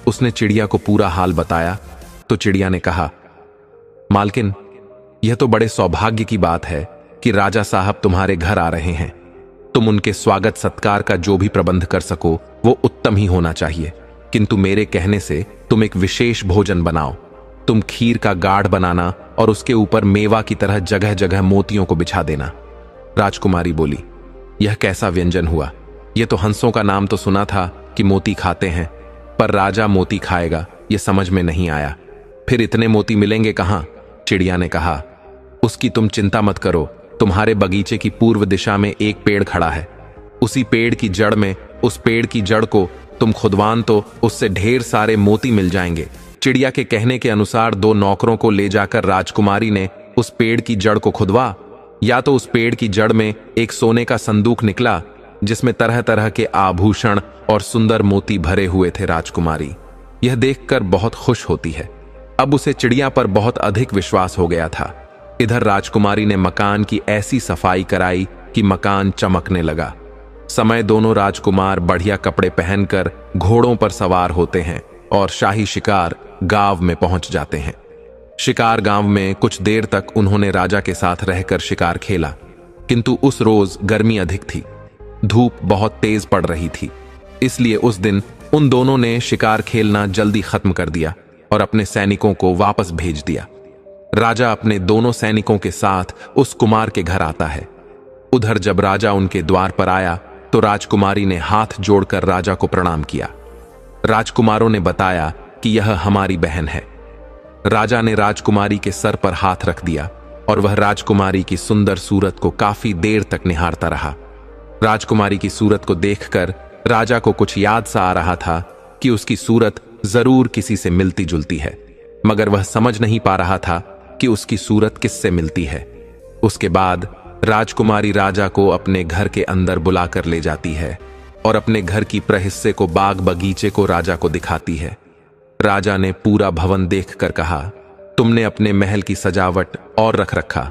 उसने चिड़िया को पूरा हाल बताया तो चिड़िया ने कहा, मालकिन, यह तो बड़े सौभाग्य की बात है कि राजा साहब तुम्हारे घर आ रहे हैं। तुम उनके स्वागत सत्कार का जो भी प्रबंध कर सको वो उत्तम ही होना चाहिए, किंतु मेरे कहने से तुम एक विशेष भोजन बनाओ। तुम खीर का गाढ़ बनाना और उसके ऊपर मेवा की तरह जगह जगह मोतियों को बिछा देना। राजकुमारी बोली, यह कैसा व्यंजन हुआ? यह तो हंसों का नाम तो सुना था कि मोती खाते हैं, पर राजा मोती खाएगा यह समझ में नहीं आया। फिर इतने मोती मिलेंगे कहां? चिड़िया ने कहा, उसकी तुम चिंता मत करो। तुम्हारे बगीचे की पूर्व दिशा में एक पेड़ खड़ा है। उसी पेड़ की जड़ में, उस पेड़ की जड़ को तुम खुदवान तो उससे ढेर सारे मोती मिल जाएंगे। चिड़िया के कहने के अनुसार दो नौकरों को ले जाकर राजकुमारी ने उस पेड़ की जड़ को खुदवा। या तो उस पेड़ की जड़ में एक सोने का संदूक निकला जिसमें तरह तरह के आभूषण और सुंदर मोती भरे हुए थे। राजकुमारी यह देखकर बहुत खुश होती है। अब उसे चिड़िया पर बहुत अधिक विश्वास हो गया था। इधर राजकुमारी ने मकान की ऐसी सफाई कराई कि मकान चमकने लगा। समय दोनों राजकुमार बढ़िया कपड़े पहनकर घोड़ों पर सवार होते हैं और शाही शिकार गांव में पहुंच जाते हैं। शिकार गांव में कुछ देर तक उन्होंने राजा के साथ रहकर शिकार खेला, किंतु उस रोज गर्मी अधिक थी। धूप बहुत तेज पड़ रही थी, इसलिए उस दिन उन दोनों ने शिकार खेलना जल्दी खत्म कर दिया और अपने सैनिकों को वापस भेज दिया। राजा अपने दोनों सैनिकों के साथ उस कुमार के घर आता है। उधर जब राजा उनके द्वार पर आया तो राजकुमारी ने हाथ जोड़कर राजा को प्रणाम किया। राजकुमारों ने बताया कि यह हमारी बहन है। राजा ने राजकुमारी के सर पर हाथ रख दिया और वह राजकुमारी की सुंदर सूरत को काफी देर तक निहारता रहा। राजकुमारी की सूरत को देखकर राजा को कुछ याद सा आ रहा था कि उसकी सूरत जरूर किसी से मिलती जुलती है, मगर वह समझ नहीं पा रहा था कि उसकी सूरत किससे मिलती है। उसके बाद राजकुमारी राजा को अपने घर के अंदर बुलाकर ले जाती है और अपने घर की प्रहिस्से को, बाग बगीचे को राजा को दिखाती है। राजा ने पूरा भवन देखकर कहा, तुमने अपने महल की सजावट और रख रखा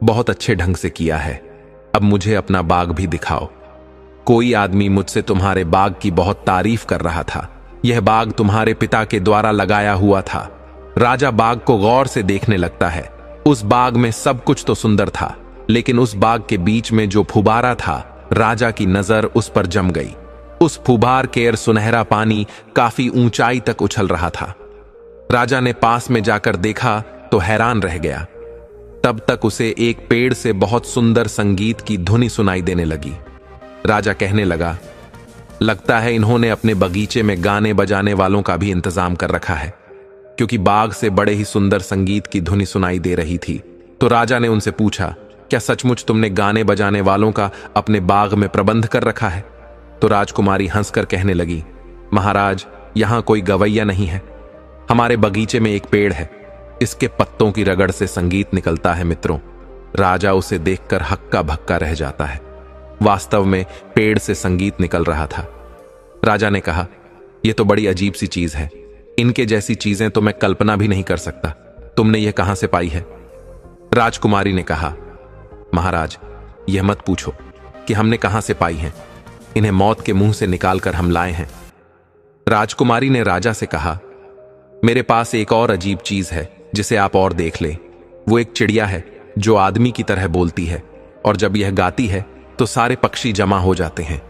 बहुत अच्छे ढंग से किया है। अब मुझे अपना बाग भी दिखाओ। कोई आदमी मुझसे तुम्हारे बाग की बहुत तारीफ कर रहा था। यह बाग तुम्हारे पिता के द्वारा लगाया हुआ था। राजा बाग को गौर से देखने लगता है। उस बाग में सब कुछ तो सुंदर था, लेकिन उस बाग के बीच में जो फुबारा था, राजा की नजर उस पर जम गई। उस फुबार केर सुनहरा पानी काफी ऊंचाई तक उछल रहा था। राजा ने पास में जाकर देखा तो हैरान रह गया। तब तक उसे एक पेड़ से बहुत सुंदर संगीत की धुनी सुनाई देने लगी। राजा कहने लगा, लगता है इन्होंने अपने बगीचे में गाने बजाने वालों का भी इंतजाम कर रखा है, क्योंकि बाग से बड़े ही सुंदर संगीत की धुनी सुनाई दे रही थी। तो राजा ने उनसे पूछा, क्या सचमुच तुमने गाने बजाने वालों का अपने बाग में प्रबंध कर रखा है? तो राजकुमारी हंसकर कहने लगी, महाराज, यहां कोई गवैया नहीं है। हमारे बगीचे में एक पेड़ है, इसके पत्तों की रगड़ से संगीत निकलता है। मित्रों, राजा उसे देखकर हक्का भक्का रह जाता है। वास्तव में पेड़ से संगीत निकल रहा था। राजा ने कहा, यह तो बड़ी अजीब सी चीज है। इनके जैसी चीजें तो मैं कल्पना भी नहीं कर सकता। तुमने यह कहां से पाई है? राजकुमारी ने कहा, महाराज, यह मत पूछो कि हमने कहां से पाई हैं। इन्हें मौत के मुंह से निकालकर हम लाए हैं। राजकुमारी ने राजा से कहा, मेरे पास एक और अजीब चीज है जिसे आप और देख ले। वो एक चिड़िया है जो आदमी की तरह बोलती है, और जब यह गाती है तो सारे पक्षी जमा हो जाते हैं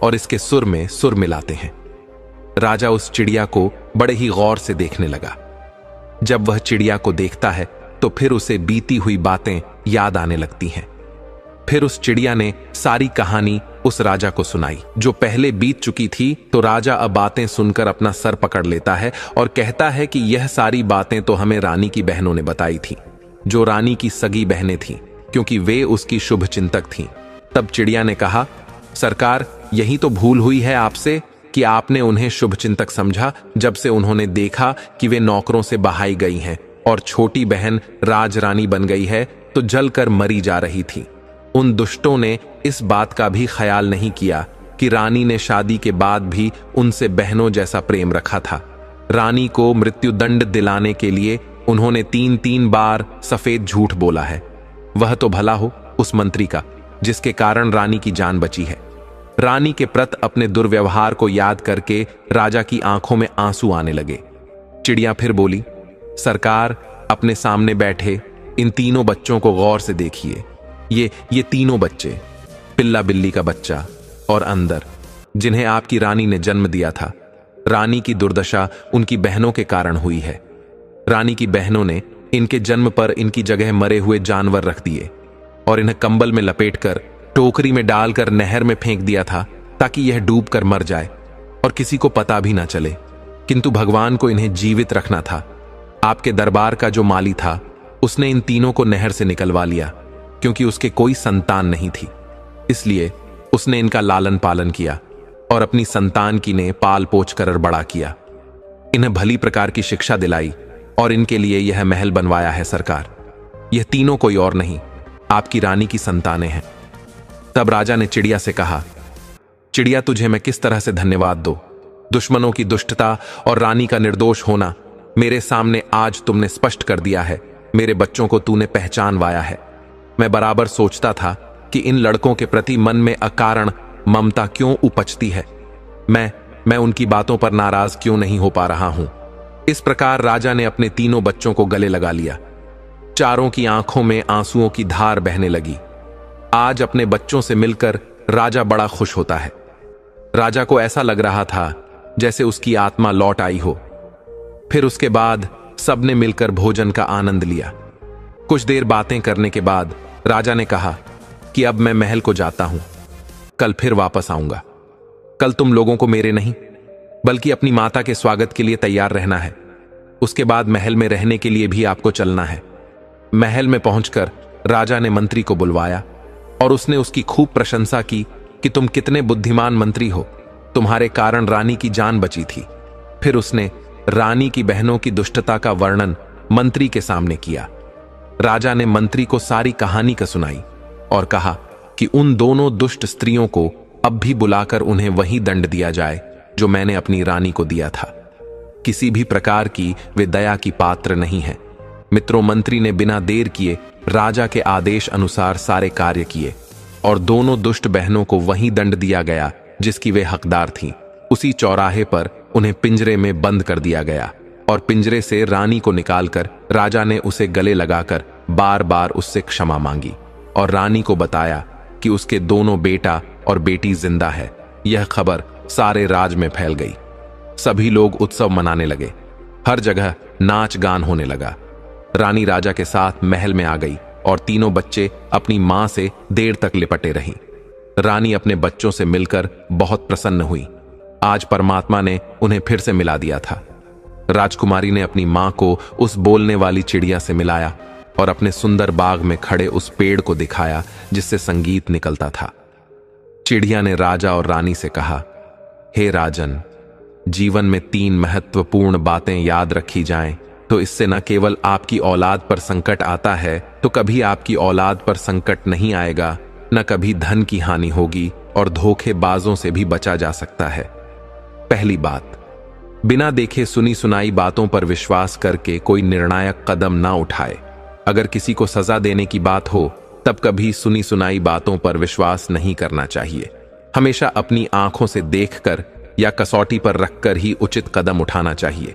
और इसके सुर में सुर मिलाते हैं। राजा उस चिड़िया को बड़े ही गौर से देखने लगा। जब वह चिड़िया को देखता है तो फिर उसे बीती हुई बातें याद आने लगती हैं। फिर उस चिड़िया ने सारी कहानी उस राजा को सुनाई जो पहले बीत चुकी थी। तो राजा अब बातें सुनकर अपना सर पकड़ लेता है और कहता है कि यह सारी बातें तो हमें रानी की बहनों ने बताई थी, जो रानी की सगी बहनें थीं, क्योंकि वे उसकी शुभ चिंतक थीं। तब चिड़िया ने कहा, सरकार, यही तो भूल हुई है आपसे कि आपने उन्हें शुभ चिंतक समझा जब से उन्होंने देखा कि वे नौकरों से बहाई गई हैं और छोटी बहन राजरानी बन गई है तो जलकर मरी जा रही थी। उन दुष्टों ने इस बात का भी ख्याल नहीं किया कि रानी ने शादी के बाद भी उनसे बहनों जैसा प्रेम रखा था। रानी को मृत्युदंड दिलाने के लिए उन्होंने 3-3 बार सफेद झूठ बोला है। वह तो भला हो उस मंत्री का जिसके कारण रानी की जान बची है। रानी के प्रति अपने दुर्व्यवहार को याद करके राजा की आंखों में आंसू आने लगे। चिड़िया फिर बोली, सरकार, अपने सामने बैठे इन तीनों बच्चों को गौर से देखिए। ये तीनों बच्चे, पिल्ला बिल्ली का बच्चा और अंदर, जिन्हें आपकी रानी ने जन्म दिया था। रानी की दुर्दशा उनकी बहनों के कारण हुई है। रानी की बहनों ने इनके जन्म पर इनकी जगह मरे हुए जानवर रख दिए और इन्हें कंबल में लपेटकर टोकरी में डालकर नहर में फेंक दिया था ताकि यह डूब कर मर जाए और किसी को पता भी ना चले। किंतु भगवान को इन्हें जीवित रखना था। आपके दरबार का जो माली था उसने इन तीनों को नहर से निकलवा लिया क्योंकि उसके कोई संतान नहीं थी। इसलिए उसने इनका लालन पालन किया और अपनी संतान की ने पाल पोछ कर बड़ा किया। इन्हें भली प्रकार की शिक्षा दिलाई और इनके लिए यह महल बनवाया है सरकार। यह तीनों कोई और नहीं, आपकी रानी की संतानें हैं। तब राजा ने चिड़िया से कहा, चिड़िया, तुझे मैं किस तरह से धन्यवाद दूं? दुश्मनों की दुष्टता और रानी का निर्दोष होना मेरे सामने आज तुमने स्पष्ट कर दिया है। मेरे बच्चों को तूने पहचानवाया है। मैं बराबर सोचता था कि इन लड़कों के प्रति मन में अकारण ममता क्यों उपजती है। मैं उनकी बातों पर नाराज क्यों नहीं हो पा रहा हूं। इस प्रकार राजा ने अपने तीनों बच्चों को गले लगा लिया। चारों की आंखों में आंसुओं की धार बहने लगी। आज अपने बच्चों से मिलकर राजा बड़ा खुश होता है। राजा को ऐसा लग रहा था जैसे उसकी आत्मा लौट आई हो। फिर उसके बाद सबने मिलकर भोजन का आनंद लिया। कुछ देर बातें करने के बाद राजा ने कहा कि अब मैं महल को जाता हूं, कल फिर वापस आऊंगा। कल तुम लोगों को मेरे नहीं बल्कि अपनी माता के स्वागत के लिए तैयार रहना है। उसके बाद महल में रहने के लिए भी आपको चलना है। महल में पहुंचकर राजा ने मंत्री को बुलवाया और उसने उसकी खूब प्रशंसा की कि तुम कितने बुद्धिमान मंत्री हो, तुम्हारे कारण रानी की जान बची थी। फिर उसने रानी की बहनों की दुष्टता का वर्णन मंत्री के सामने किया। राजा ने मंत्री को सारी कहानी का सुनाई और कहा कि उन दोनों दुष्ट स्त्रियों को अब भी बुलाकर उन्हें वही दंड दिया जाए जो मैंने अपनी रानी को दिया था। किसी भी प्रकार की वे दया की पात्र नहीं है। मित्रों, मंत्री ने बिना देर किए राजा के आदेश अनुसार सारे कार्य किए और दोनों दुष्ट बहनों को वही दंड दिया गया जिसकी वे हकदार थीं। उसी चौराहे पर उन्हें पिंजरे में बंद कर दिया गया और पिंजरे से रानी को निकालकर राजा ने उसे गले लगाकर बार बार उससे क्षमा मांगी और रानी को बताया कि उसके दोनों बेटा और बेटी जिंदा है। यह खबर सारे राज में फैल गई। सभी लोग उत्सव मनाने लगे। हर जगह नाच गान होने लगा। रानी राजा के साथ महल में आ गई और तीनों बच्चे अपनी मां से देर तक लिपटे रहीं। रानी अपने बच्चों से मिलकर बहुत प्रसन्न हुई। आज परमात्मा ने उन्हें फिर से मिला दिया था। राजकुमारी ने अपनी मां को उस बोलने वाली चिड़िया से मिलाया और अपने सुंदर बाग में खड़े उस पेड़ को दिखाया जिससे संगीत निकलता था। चिड़िया ने राजा और रानी से कहा, हे राजन, जीवन में 3 महत्वपूर्ण बातें याद रखी जाएं तो इससे न केवल आपकी औलाद पर संकट आता है, तो कभी आपकी औलाद पर संकट नहीं आएगा, न कभी धन की हानि होगी और धोखेबाजों से भी बचा जा सकता है। पहली बात, बिना देखे सुनी सुनाई बातों पर विश्वास करके कोई निर्णायक कदम ना उठाए। अगर किसी को सजा देने की बात हो तब कभी सुनी सुनाई बातों पर विश्वास नहीं करना चाहिए। हमेशा अपनी आंखों से देखकर या कसौटी पर रखकर ही उचित कदम उठाना चाहिए।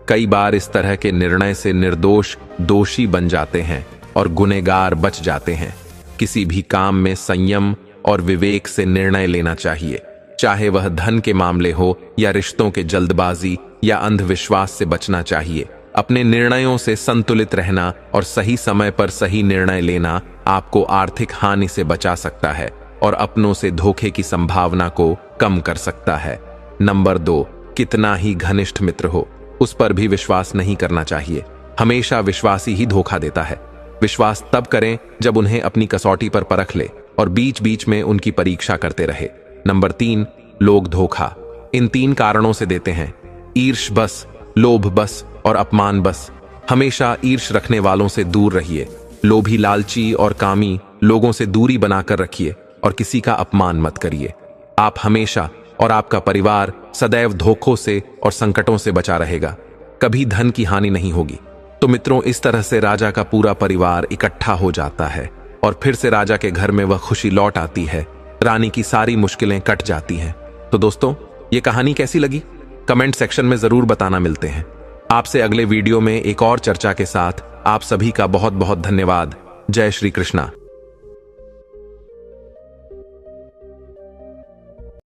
कई बार इस तरह के निर्णय से निर्दोष दोषी बन जाते हैं और गुनहगार बच जाते हैं। किसी भी काम में संयम और विवेक से निर्णय लेना चाहिए, चाहे वह धन के मामले हो या रिश्तों के जल्दबाजी या अंधविश्वास से बचना चाहिए। अपने निर्णयों से संतुलित रहना और सही समय पर सही निर्णय लेना आपको आर्थिक हानि से बचा सकता है और अपनों से धोखे की संभावना को कम कर सकता है। नंबर 2, कितना ही घनिष्ठ मित्र हो उस पर भी विश्वास नहीं करना चाहिए। हमेशा विश्वासी ही धोखा देता है। विश्वास तब करें जब उन्हें अपनी कसौटी पर परख ले और बीच बीच में उनकी परीक्षा करते रहे। नंबर 3, लोग धोखा इन 3 कारणों से देते हैं: ईर्ष बस, लोभ बस और अपमान बस। हमेशा ईर्ष रखने वालों से दूर रहिए। लोभी, लालची और कामी लोगों से दूरी बनाकर रखिए और किसी का अपमान मत करिए। आप हमेशा और आपका परिवार सदैव धोखों से और संकटों से बचा रहेगा। कभी धन की हानि नहीं होगी। तो मित्रों, इस तरह से राजा का पूरा परिवार इकट्ठा हो जाता है और फिर से राजा के घर में वह खुशी लौट आती है। रानी की सारी मुश्किलें कट जाती हैं। तो दोस्तों, ये कहानी कैसी लगी कमेंट सेक्शन में जरूर बताना। मिलते हैं आपसे अगले वीडियो में एक और चर्चा के साथ। आप सभी का बहुत बहुत धन्यवाद। जय श्री कृष्णा।